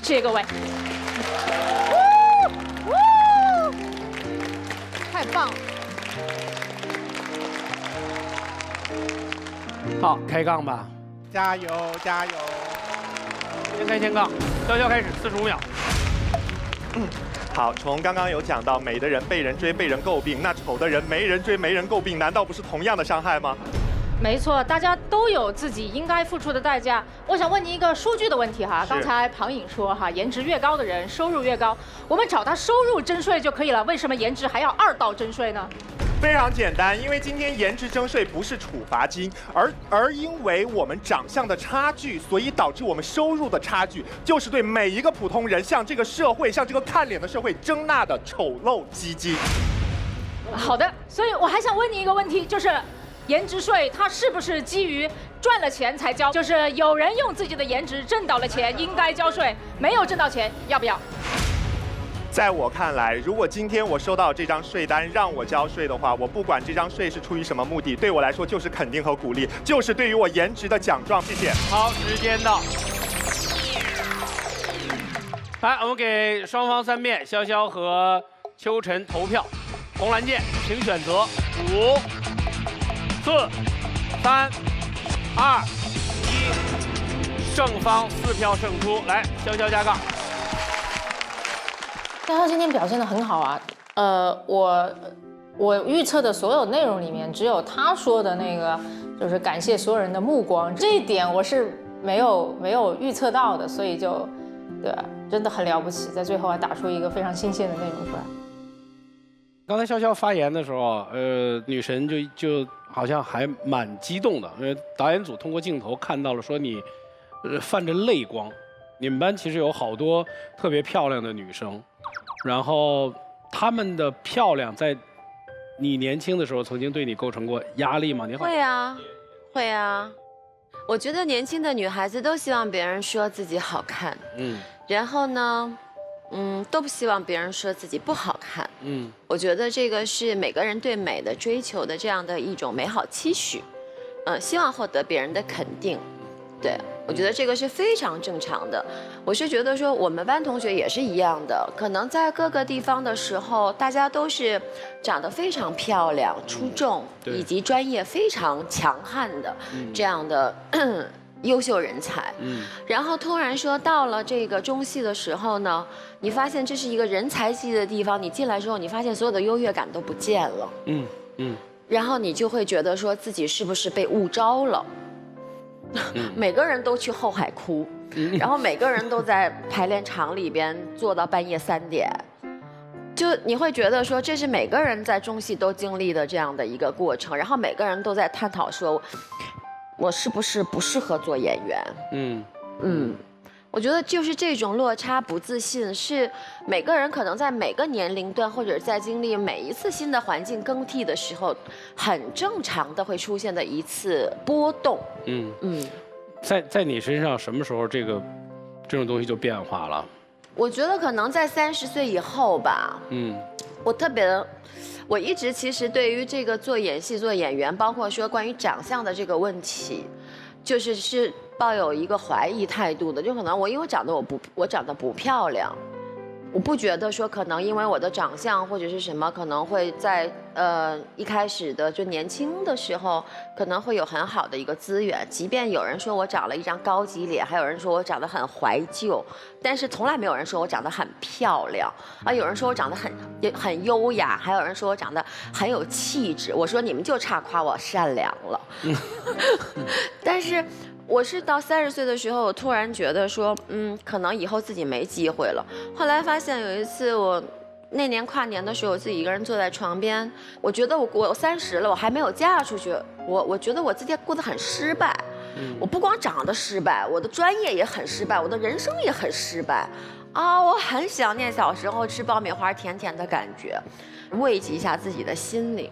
谢谢各位。太棒了！好，开杠吧，加油加油！先杠，潇潇开始，45秒。好，从刚刚有讲到，美的人被人追、被人诟病，那丑的人没人追、没人诟病，难道不是同样的伤害吗？没错，大家都有自己应该付出的代价。我想问你一个数据的问题哈，刚才庞颖说哈，颜值越高的人收入越高，我们找他收入征税就可以了，为什么颜值还要2道征税呢？非常简单，因为今天颜值征税不是处罚金，而因为我们长相的差距，所以导致我们收入的差距，就是对每一个普通人向这个社会、向这个看脸的社会征纳的丑陋基金。好的，所以我还想问你一个问题，就是颜值税它是不是基于赚了钱才交？就是有人用自己的颜值挣到了钱，应该交税；没有挣到钱，要不要？在我看来，如果今天我收到这张税单让我交税的话，我不管这张税是出于什么目的，对我来说就是肯定和鼓励，就是对于我颜值的奖状。谢谢。好，时间到。来，我们给双方3面，潇潇和秋晨投票。红蓝键，请选择5、4、3、2、1，胜方4票胜出。来，潇潇加杠。潇潇今天表现得很好啊，我预测的所有内容里面，只有他说的那个，就是感谢所有人的目光，这一点我是没有预测到的，所以就，对，真的很了不起，在最后还打出一个非常新鲜的内容出来。刚才潇潇发言的时候，女神就好像还蛮激动的，因为导演组通过镜头看到了，说你，泛着泪光。你们班其实有好多特别漂亮的女生，然后她们的漂亮在你年轻的时候曾经对你构成过压力吗？你好。会啊，会啊。我觉得年轻的女孩子都希望别人说自己好看，然后呢，都不希望别人说自己不好看，我觉得这个是每个人对美的追求的这样的一种美好期许，希望获得别人的肯定，对。我觉得这个是非常正常的。我是觉得说，我们班同学也是一样的，可能在各个地方的时候，大家都是长得非常漂亮、出众，以及专业非常强悍的这样的优秀人才。然后突然说到了这个中戏的时候呢，你发现这是一个人才济的地方，你进来之后，你发现所有的优越感都不见了。然后你就会觉得说自己是不是被误招了？每个人都去后海哭，然后每个人都在排练场里边坐到半夜3点，就你会觉得说这是每个人在中戏都经历的这样的一个过程，然后每个人都在探讨说，我是不是不适合做演员？我觉得就是这种落差、不自信，是每个人可能在每个年龄段，或者在经历每一次新的环境更替的时候，很正常的会出现的一次波动。在你身上什么时候这种东西就变化了？我觉得可能在30岁以后吧。我一直其实对于这个做演戏、做演员，包括说关于长相的这个问题，是抱有一个怀疑态度的，就可能因为我长得不漂亮，我不觉得说可能因为我的长相或者是什么，可能会在一开始的就年轻的时候可能会有很好的一个资源，即便有人说我长了一张高级脸，还有人说我长得很怀旧，但是从来没有人说我长得很漂亮啊，有人说我长得很优雅，还有人说我长得很有气质，我说你们就差夸我善良了。但是我是到30岁的时候，我突然觉得说，可能以后自己没机会了。后来发现有一次，我那年跨年的时候，我自己一个人坐在床边，我觉得我30了，我还没有嫁出去，我觉得我自己过得很失败。我不光长得失败，我的专业也很失败，我的人生也很失败。啊，我很想念小时候吃爆米花甜甜的感觉，慰藉一下自己的心灵。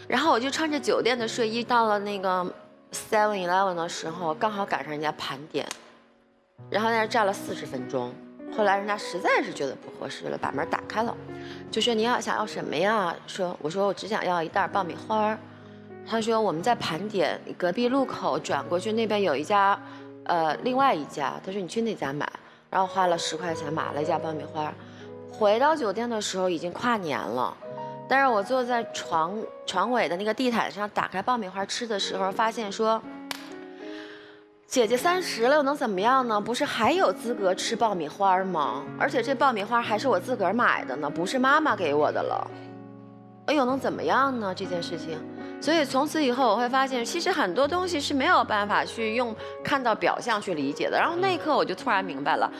然后我就穿着酒店的睡衣到了那个 7-Eleven 的时候，刚好赶上人家盘点，然后在那站了40分钟。后来人家实在是觉得不合适了，把门打开了，就说你想要什么呀？我说我只想要一袋爆米花。他说我们在盘点，隔壁路口转过去那边有一家另外一家，他说你去那家买，然后花了10块钱买了一架爆米花。回到酒店的时候已经跨年了，但是我坐在床尾的那个地毯上，打开爆米花吃的时候，发现说，姐姐30了又能怎么样呢？不是还有资格吃爆米花吗？而且这爆米花还是我自个儿买的呢，不是妈妈给我的了。哎呦，能怎么样呢？这件事情。所以从此以后，我会发现，其实很多东西是没有办法去用看到表象去理解的。然后那一刻，我就突然明白了，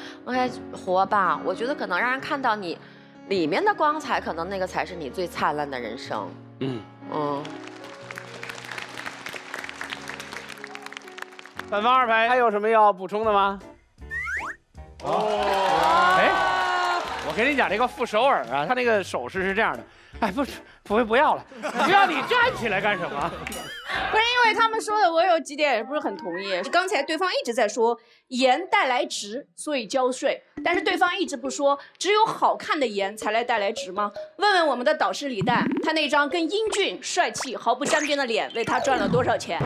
活吧！我觉得可能让人看到你里面的光彩，可能那个才是你最灿烂的人生。反方2排还有什么要补充的吗？哎，我跟你讲，这个傅首尔啊，他那个手势是这样的。哎，不要了，不要你站起来干什么？不是因为他们说的，我有几点不是很同意。刚才对方一直在说颜带来值，所以交税，但是对方一直不说，只有好看的颜才来带来值吗？问问我们的导师李诞，他那张跟英俊帅气毫不沾边的脸，为他赚了多少钱？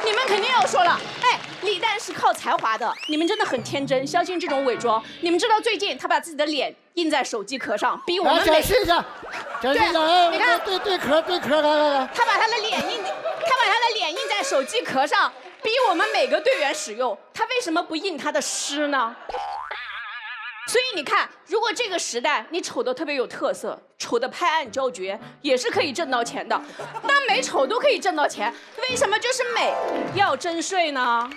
你们肯定要说了，哎，李诞是靠才华的，你们真的很天真，相信这种伪装。你们知道最近他把自己的脸印在手机壳上，逼我们展示一下，展示一下，哎，你看，对壳，看。他把他的脸印在手机壳上，逼我们每个队员使用。他为什么不印他的诗呢？所以你看，如果这个时代你丑的特别有特色，丑的拍案叫绝，也是可以挣到钱的。那美丑都可以挣到钱，为什么就是美要征税呢？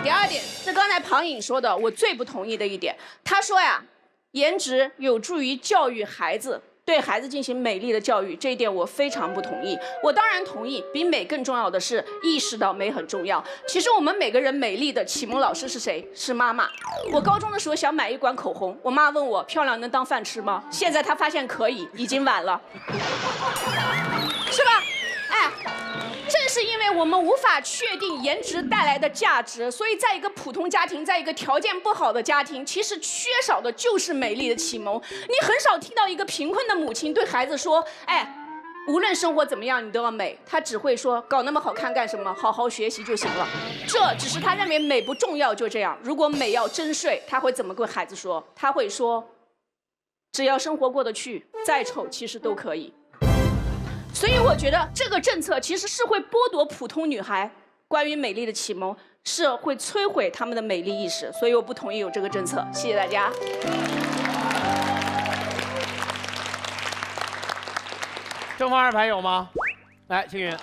第二点是刚才庞颖说的，我最不同意的一点。他说呀，颜值有助于教育孩子，对孩子进行美丽的教育，这一点我非常不同意。我当然同意，比美更重要的是意识到美很重要。其实我们每个人美丽的启蒙老师是谁？是妈妈。我高中的时候想买一管口红，我妈问我漂亮能当饭吃吗？现在她发现可以，已经晚了，是吧？哎。正是因为我们无法确定颜值带来的价值，所以在一个普通家庭，在一个条件不好的家庭，其实缺少的就是美丽的启蒙。你很少听到一个贫困的母亲对孩子说：“哎，无论生活怎么样，你都要美。”她只会说：“搞那么好看干什么？好好学习就行了。”这只是她认为美不重要，就这样。如果美要征税，她会怎么跟孩子说？她会说：“只要生活过得去，再丑其实都可以。”所以我觉得这个政策其实是会剥夺普通女孩关于美丽的启蒙，是会摧毁她们的美丽意识。所以我不同意有这个政策。谢谢大家。正方2排有吗？来，青云。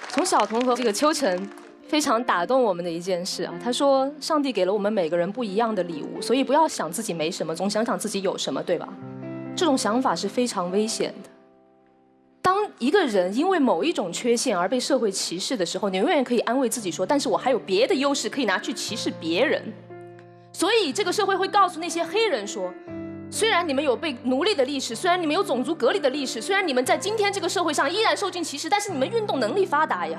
从小童和这个秋晨非常打动我们的一件事啊，他说上帝给了我们每个人不一样的礼物，所以不要想自己没什么，总想想自己有什么，对吧？这种想法是非常危险的。当一个人因为某一种缺陷而被社会歧视的时候，你永远可以安慰自己说，但是我还有别的优势可以拿去歧视别人。所以这个社会会告诉那些黑人说，虽然你们有被奴隶的历史，虽然你们有种族隔离的历史，虽然你们在今天这个社会上依然受尽歧视，但是你们运动能力发达呀。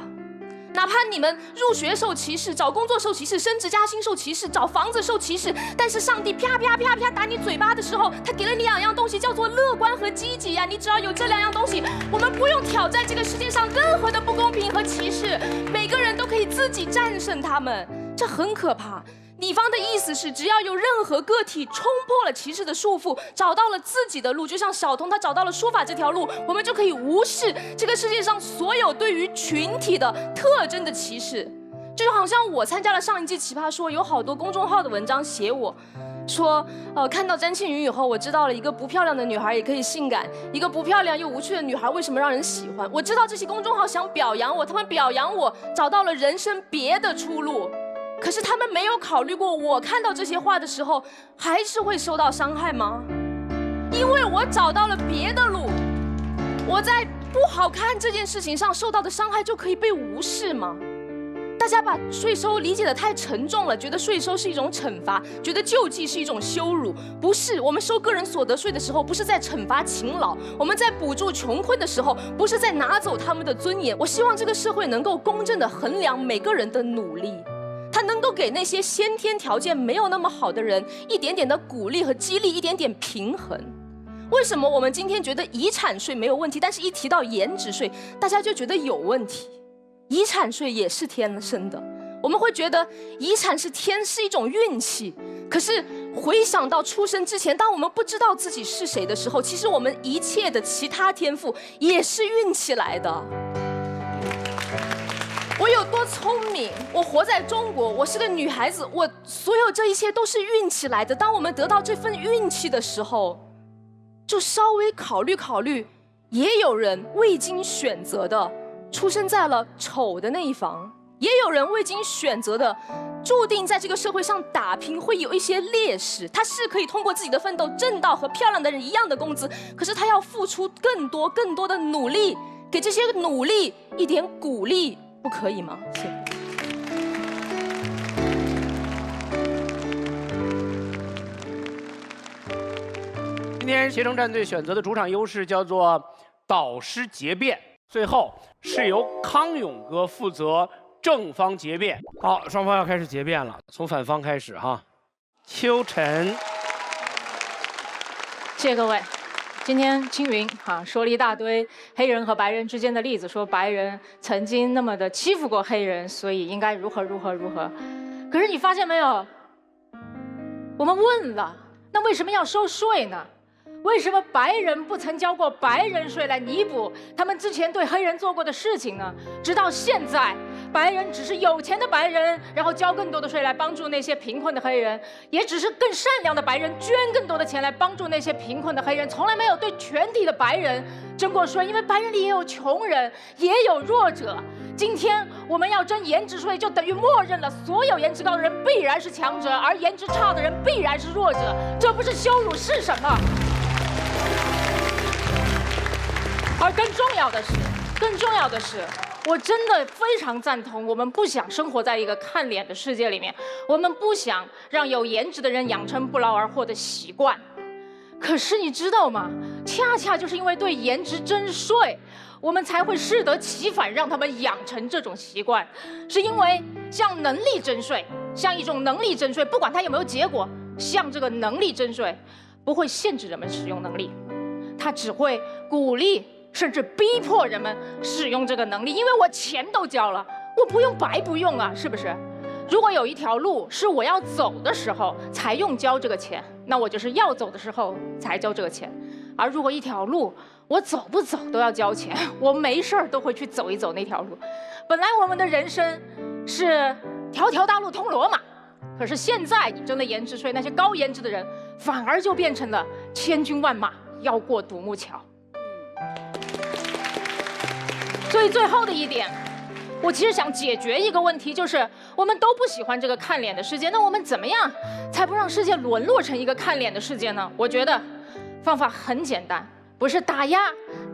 哪怕你们入学受歧视，找工作受歧视，升职加薪受歧视，找房子受歧视，但是上帝啪啪啪啪打你嘴巴的时候，他给了你2样东西，叫做乐观和积极呀。你只要有这2样东西，我们不用挑战这个世界上任何的不公平和歧视，每个人都可以自己战胜他们，这很可怕。你方的意思是，只要有任何个体冲破了歧视的束缚，找到了自己的路，就像小童他找到了书法这条路，我们就可以无视这个世界上所有对于群体的特征的歧视。就好像我参加了上一季奇葩说，有好多公众号的文章写我说，看到詹庆云以后，我知道了一个不漂亮的女孩也可以性感，一个不漂亮又无趣的女孩为什么让人喜欢。我知道这些公众号想表扬我，他们表扬我找到了人生别的出路。可是他们没有考虑过，我看到这些话的时候，还是会受到伤害吗？因为我找到了别的路，我在不好看这件事情上受到的伤害就可以被无视吗？大家把税收理解得太沉重了，觉得税收是一种惩罚，觉得救济是一种羞辱。不是，我们收个人所得税的时候，不是在惩罚勤劳；我们在补助穷困的时候，不是在拿走他们的尊严。我希望这个社会能够公正地衡量每个人的努力。他能够给那些先天条件没有那么好的人一点点的鼓励和激励，一点点平衡。为什么我们今天觉得遗产税没有问题，但是一提到颜值税，大家就觉得有问题？遗产税也是天生的，我们会觉得遗产是一种运气。可是回想到出生之前，当我们不知道自己是谁的时候，其实我们一切的其他天赋也是运气来的。我有多聪明，我活在中国，我是个女孩子，我所有这一切都是运气来的。当我们得到这份运气的时候，就稍微考虑考虑，也有人未经选择的出生在了丑的那一方，也有人未经选择的注定在这个社会上打拼会有一些劣势。他是可以通过自己的奋斗挣到和漂亮的人一样的工资，可是他要付出更多的努力，给这些努力一点鼓励，不可以吗？谢谢。今天携程战队选择的主场优势叫做导师结辩，最后是由康永哥负责正方结辩。好，双方要开始结辩了，从反方开始哈。秋晨，谢谢各位。今天青云说了一大堆黑人和白人之间的例子，说白人曾经那么的欺负过黑人，所以应该如何。可是你发现没有？我们问了，那为什么要收税呢？为什么白人不曾交过白人税来弥补他们之前对黑人做过的事情呢？直到现在，白人只是有钱的白人，然后交更多的税来帮助那些贫困的黑人，也只是更善良的白人捐更多的钱来帮助那些贫困的黑人，从来没有对全体的白人征过税，因为白人里也有穷人，也有弱者。今天我们要征颜值税，就等于默认了所有颜值高的人必然是强者，而颜值差的人必然是弱者，这不是羞辱是什么？而更重要的是，我真的非常赞同，我们不想生活在一个看脸的世界里面，我们不想让有颜值的人养成不劳而获的习惯。可是你知道吗？恰恰就是因为对颜值征税，我们才会适得其反，让他们养成这种习惯。是因为像能力征税，像一种能力征税，不管它有没有结果，像这个能力征税，不会限制人们使用能力，它只会鼓励甚至逼迫人们使用这个能力，因为我钱都交了，我不用白不用啊，是不是？如果有一条路是我要走的时候才用交这个钱，那我就是要走的时候才交这个钱。而如果一条路我走不走都要交钱，我没事儿都会去走一走那条路。本来我们的人生是条条大路通罗马，可是现在你征了颜值税，那些高颜值的人反而就变成了千军万马要过独木桥。所以最后的一点，我其实想解决一个问题，就是我们都不喜欢这个看脸的世界，那我们怎么样才不让世界沦落成一个看脸的世界呢？我觉得方法很简单，不是打压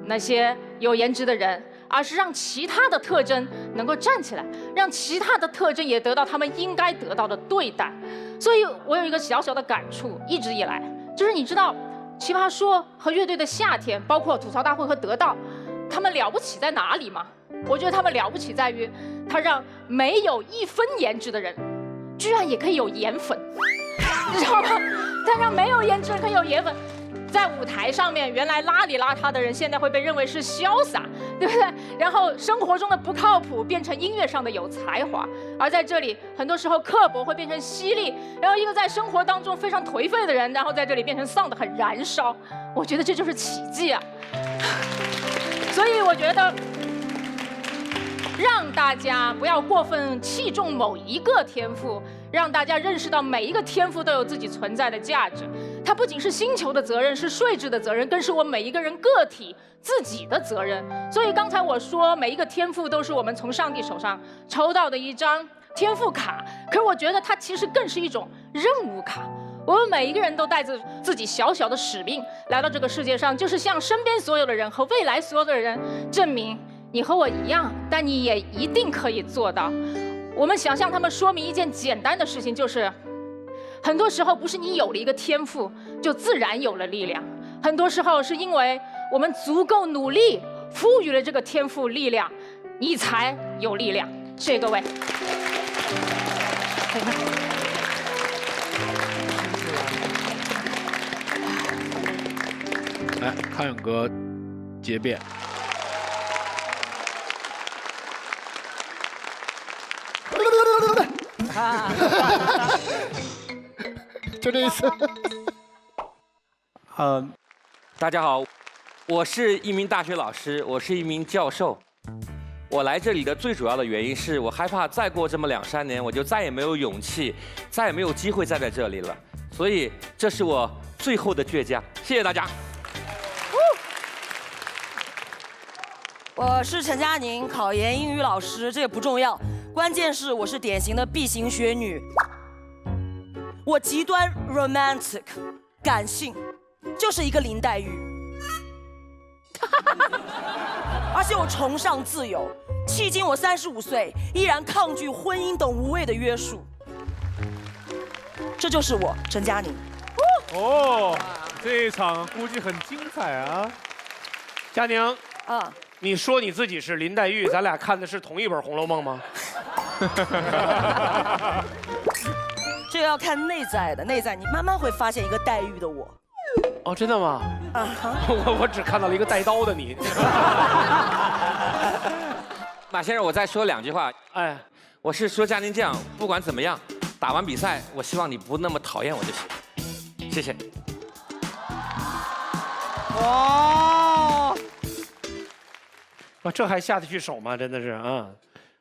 那些有颜值的人，而是让其他的特征能够站起来，让其他的特征也得到他们应该得到的对待。所以我有一个小小的感触，一直以来就是你知道，奇葩说和乐队的夏天，包括吐槽大会和得到，他们了不起在哪里吗？我觉得他们了不起在于，他让没有1分颜值的人，居然也可以有颜粉，你知道吗？他让没有颜值的人可以有颜粉。在舞台上面，原来邋里邋遢的人，现在会被认为是潇洒，对不对？然后生活中的不靠谱变成音乐上的有才华，而在这里，很多时候刻薄会变成犀利，然后一个在生活当中非常颓废的人，然后在这里变成丧得很燃烧。我觉得这就是奇迹啊！所以我觉得，让大家不要过分器重某一个天赋，让大家认识到每一个天赋都有自己存在的价值。它不仅是星球的责任，是税制的责任，更是我每一个人个体自己的责任。所以刚才我说，每一个天赋都是我们从上帝手上抽到的一张天赋卡，可是我觉得它其实更是一种任务卡。我们每一个人都带着自己小小的使命来到这个世界上，就是向身边所有的人和未来所有的人证明，你和我一样，但你也一定可以做到。我们想向他们说明一件简单的事情，就是很多时候不是你有了一个天赋就自然有了力量，很多时候是因为我们足够努力，赋予了这个天赋力量，你才有力量。谢谢各位。来，康永哥结辩。就这意思。大家好，我是一名大学老师，我是一名教授。我来这里的最主要的原因是我害怕再过这么2、3年，我就再也没有勇气，再也没有机会再在这里了。所以这是我最后的倔强。谢谢大家。我是陈佳宁，考研英语老师，这也不重要，关键是我是典型的 B 型血女，我极端 romantic， 感性，就是一个林黛玉，而且我崇尚自由，迄今我35岁，依然抗拒婚姻等无谓的约束，这就是我陈佳宁。哦，这一场估计很精彩啊！佳宁啊。你说你自己是林黛玉，咱俩看的是同一本《红楼梦》吗？这个要看内在的，内在你慢慢会发现一个黛玉的我。哦，真的吗？啊，我只看到了一个带刀的你。马先生，我再说2句话。哎，我是说佳宁这样，不管怎么样，打完比赛，我希望你不那么讨厌我就行。谢谢。哇！哇，这还下得去手吗？真的是啊！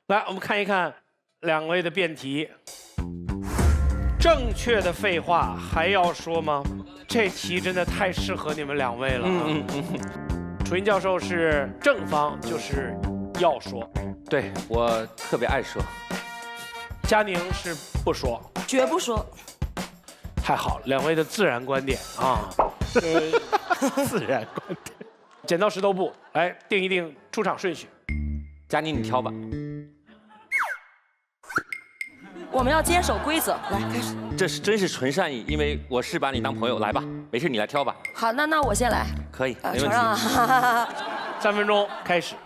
来，我们看一看2位的辩题。正确的废话还要说吗？这题真的太适合你们2位了。楚音教授是正方，就是要说。对，我特别爱说。佳宁是不说，绝不说。太好了，2位的自然观点啊，自然观点。剪刀石头布，来定一定出场顺序。佳宁，你挑吧。我们要坚守规则，来开始。这是真是纯善意，因为我是把你当朋友，来吧，没事你来挑吧。好，那我先来。可以，没问题。承让啊。3分钟开始。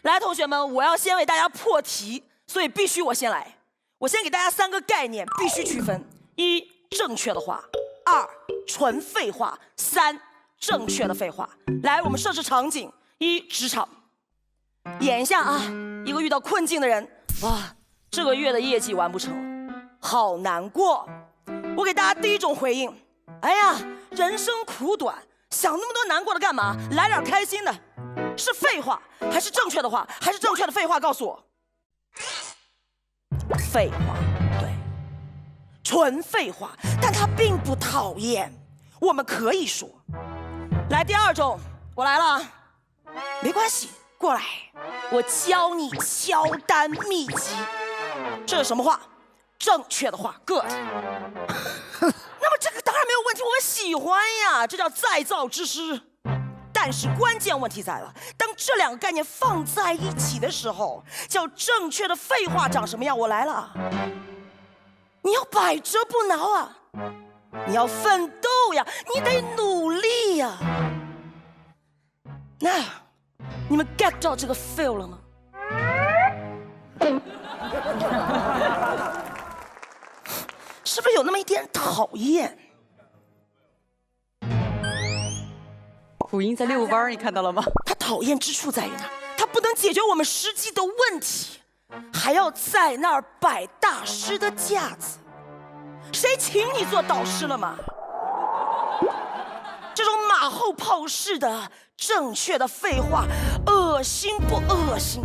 来，同学们，我要先为大家破题，所以必须我先来。我先给大家3个概念，必须区分：1. 正确的话；2. 纯废话；3. 正确的废话。来，我们设置场景：1. 职场。演一下啊，一个遇到困境的人，哇，这个月的业绩完不成，好难过。我给大家第一种回应：哎呀，人生苦短，想那么多难过的干嘛？来点开心的。是废话还是正确的话，还是正确的废话？告诉我。废话，对，纯废话，但它并不讨厌，我们可以说。来，第2种，我来了，没关系，过来，我教你敲单秘籍。这是什么话？正确的话 ，good。那么这个当然没有问题，我们喜欢呀，这叫再造之师。但是关键问题在了，当这2个概念放在一起的时候，叫正确的废话长什么样？我来了，你要百折不挠啊，你要奋斗呀，你得努力呀。那你们 get 到这个 feel 了吗？是不是有那么一点讨厌？虎音在遛弯，你看到了吗？他讨厌之处在于哪？他不能解决我们实际的问题，还要在那儿摆大师的架子。谁请你做导师了吗？这种马后炮式的正确的废话，恶心不恶心？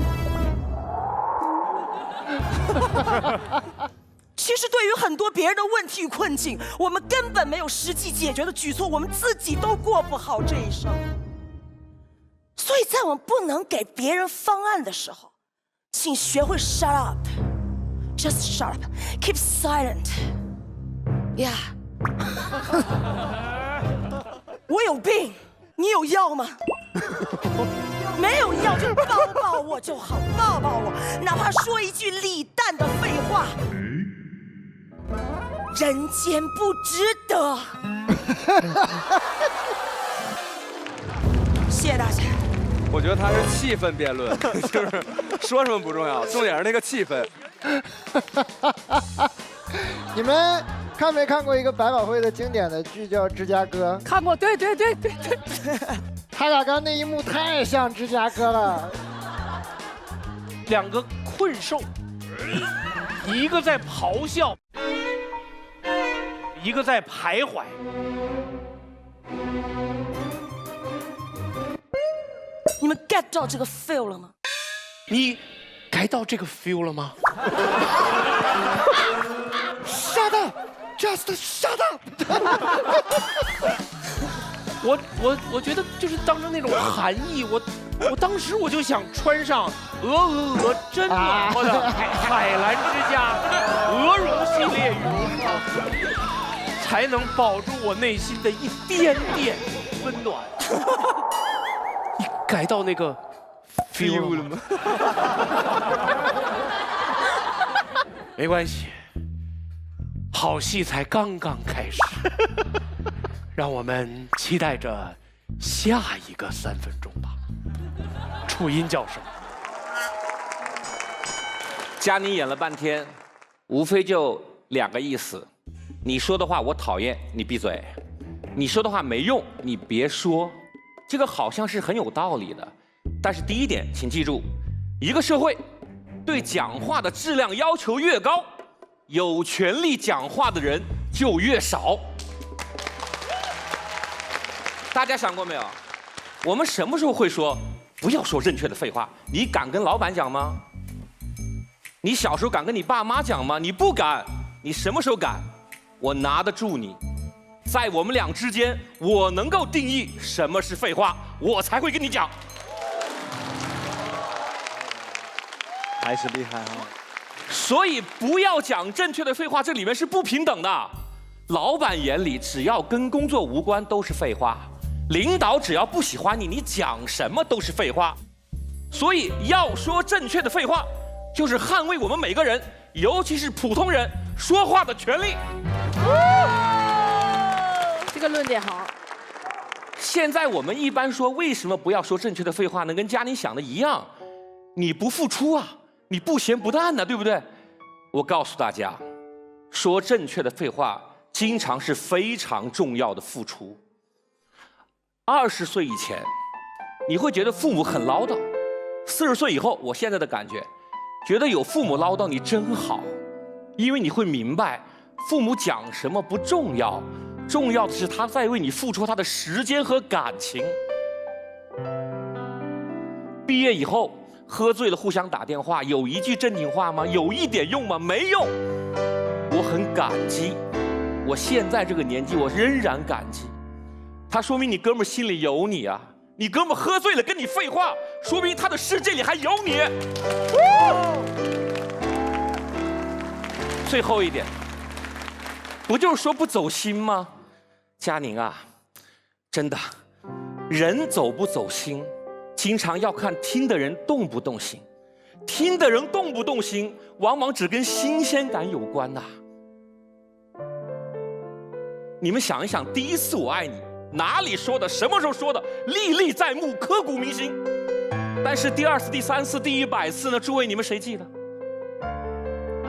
其实对于很多别人的问题与困境，我们根本没有实际解决的举措，我们自己都过不好这一生。所以在我们不能给别人方案的时候，请学会 shut up， just shut up， keep silent。Yeah， 我有病，你有药吗？没有药就抱抱我就好，抱抱我，哪怕说一句礼淡的废话。人间不值得。谢谢大家。我觉得他是气氛辩论，就是说什么不重要，重点是那个气氛。你们看没看过一个百老汇的经典的剧叫《芝加哥》？看过，对。他俩刚那一幕太像芝加哥了。两个困兽，一个在咆哮，一个在徘徊。你们 get 到这个 feel 了吗？你 get 到这个 feel 了吗？Shut up, just shut up 我觉得就是当成那种含义，我当时我就想穿上真暖和的海澜之家鹅绒系列羽绒服，才能保住我内心的一点点温暖。你改到那个 feel 了吗？没关系，好戏才刚刚开始。让我们期待着下一个3分钟吧。楚音教授，佳宁演了半天，无非就2个意思：你说的话我讨厌，你闭嘴；你说的话没用，你别说。这个好像是很有道理的，但是第一点，请记住，一个社会对讲话的质量要求越高，有权利讲话的人就越少。大家想过没有？我们什么时候会说不要说正确的废话？你敢跟老板讲吗？你小时候敢跟你爸妈讲吗？你不敢。你什么时候敢？我拿得住你。在我们俩之间，我能够定义什么是废话，我才会跟你讲。还是厉害啊！所以不要讲正确的废话，这里面是不平等的。老板眼里只要跟工作无关都是废话。领导只要不喜欢你，你讲什么都是废话。所以要说正确的废话，就是捍卫我们每个人，尤其是普通人说话的权利。这个论点好。现在我们一般说为什么不要说正确的废话呢？跟佳宁想的一样，你不付出啊，你不咸不淡呢，对不对？我告诉大家，说正确的废话，经常是非常重要的付出。20岁以前，你会觉得父母很唠叨；40岁以后，我现在的感觉，觉得有父母唠叨你真好，因为你会明白，父母讲什么不重要，重要的是他在为你付出他的时间和感情。毕业以后，喝醉了互相打电话，有一句正经话吗？有一点用吗？没用。我很感激，我现在这个年纪，我仍然感激。他说明你哥们儿心里有你啊！你哥们儿喝醉了跟你废话，说明他的世界里还有你。最后一点，不就是说不走心吗？佳宁啊，真的，人走不走心，经常要看听的人动不动心。听的人动不动心，往往只跟新鲜感有关呐。你们想一想，第一次我爱你。哪里说的？什么时候说的？历历在目，刻骨铭心。但是第2次、第3次、第100次呢？诸位，你们谁记得？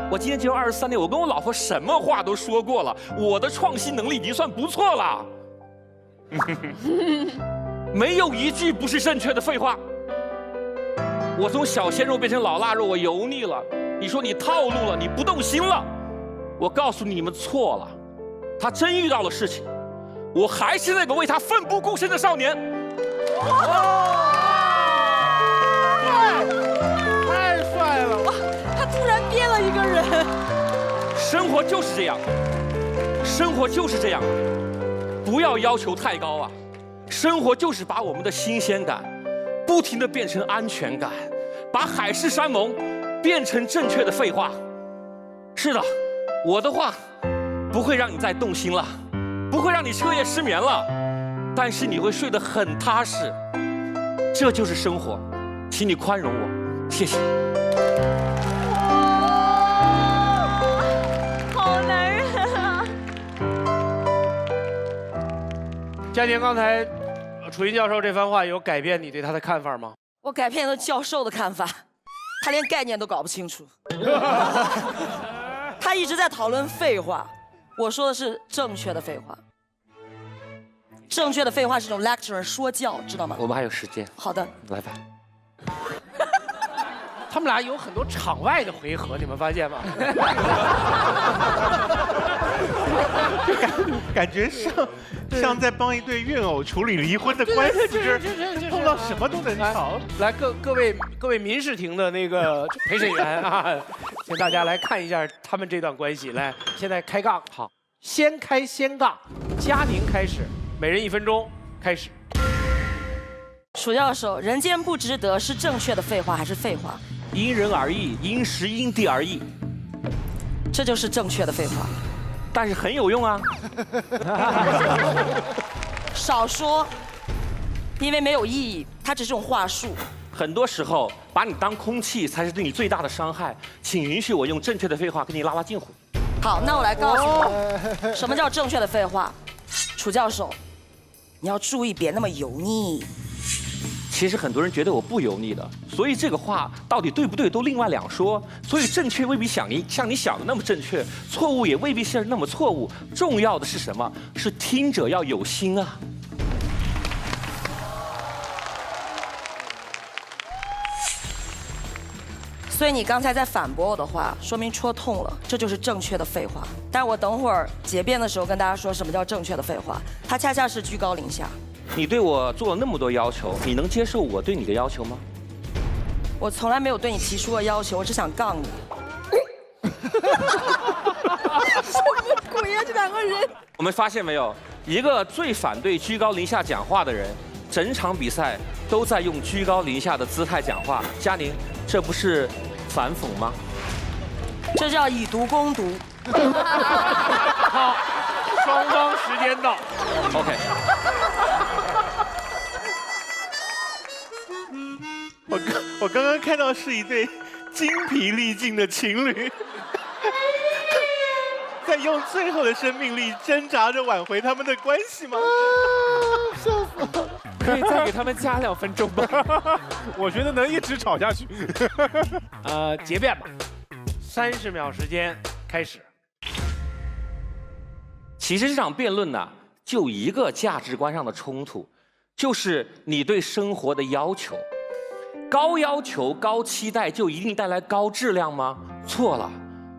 我今年结婚23年，我跟我老婆什么话都说过了，我的创新能力已经算不错了。没有一句不是正确的废话。我从小鲜肉变成老腊肉，我油腻了。你说你套路了，你不动心了。我告诉你们错了，他真遇到了事情。我还是那个为他奋不顾身的少年。太帅了！哇，他突然变了一个人。生活就是这样，生活就是这样，不要要求太高啊！生活就是把我们的新鲜感不停地变成安全感，把海誓山盟变成正确的废话。是的，我的话不会让你再动心了。不会让你彻夜失眠了，但是你会睡得很踏实，这就是生活，请你宽容我，谢谢。好男人啊！佳宁，刚才楚音教授这番话有改变你对他的看法吗？我改变了教授的看法，他连概念都搞不清楚。他一直在讨论废话。我说的是正确的废话。正确的废话是种 lecturer 说教，知道吗？我们还有时间。好的，来吧。他们俩有很多场外的回合，你们发现吗？感觉像在帮一对怨偶处理离婚的官司，就是碰到什么都能吵。来，各位民事庭的那个陪审员啊，请大家来看一下他们这段关系。来，现在开杠，好，先开先杠，佳宁开始，每人1分钟，开始。楚教授，人间不值得是正确的废话还是废话？因人而异，因时因地而异。这就是正确的废话，但是很有用啊。少说，因为没有意义，它只是种话术。很多时候，把你当空气才是对你最大的伤害。请允许我用正确的废话给你拉拉近乎。好，那我来告诉你，什么叫正确的废话。楚教授，你要注意别那么油腻。其实很多人觉得我不油腻的，所以这个话到底对不对都另外两说。所以正确未必像你想的那么正确，错误也未必是那么错误。重要的是什么？是听者要有心啊。所以你刚才在反驳我的话，说明戳痛了，这就是正确的废话。但是我等会儿结辩的时候跟大家说什么叫正确的废话，它恰恰是居高临下。你对我做了那么多要求，你能接受我对你的要求吗？我从来没有对你提出过要求，我只想杠你。什么鬼呀，这两个人！我们发现没有，一个最反对居高临下讲话的人，整场比赛都在用居高临下的姿态讲话。佳宁，这不是反讽吗？这叫以毒攻毒。好，双方时间到。OK。我刚刚看到是一对精疲力尽的情侣，在用最后的生命力挣扎着挽回他们的关系吗？笑死了！可以再给他们加2分钟吗？我觉得能一直吵下去。结辩吧，30秒时间开始。其实这场辩论呢，就一个价值观上的冲突，就是你对生活的要求。高要求、高期待就一定带来高质量吗？错了，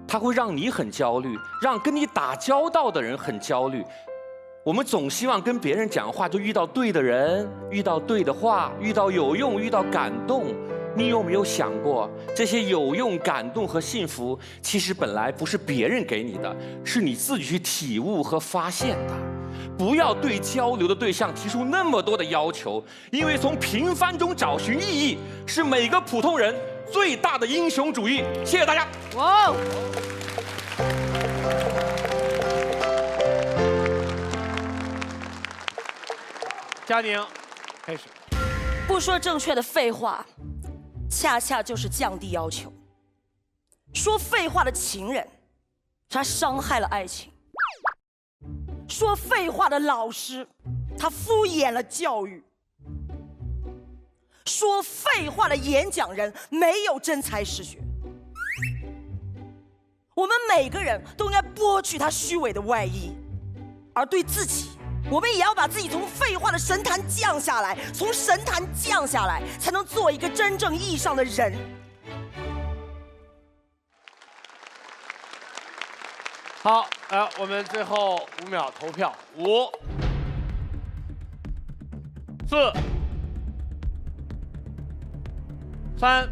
它会让你很焦虑，让跟你打交道的人很焦虑。我们总希望跟别人讲话就遇到对的人，遇到对的话，遇到有用，遇到感动。你有没有想过，这些有用、感动和幸福，其实本来不是别人给你的，是你自己去体悟和发现的。不要对交流的对象提出那么多的要求，因为从平凡中找寻意义，是每个普通人最大的英雄主义。谢谢大家。哇！佳宁，开始。不说正确的废话，恰恰就是降低要求。说废话的情人，他伤害了爱情；说废话的老师，他敷衍了教育；说废话的演讲人，没有真才实学。我们每个人都应该剥去他虚伪的外衣，而对自己，我们也要把自己从废话的神坛降下来，从神坛降下来，才能做一个真正意义上的人。好，我们最后5秒投票，5、4、3、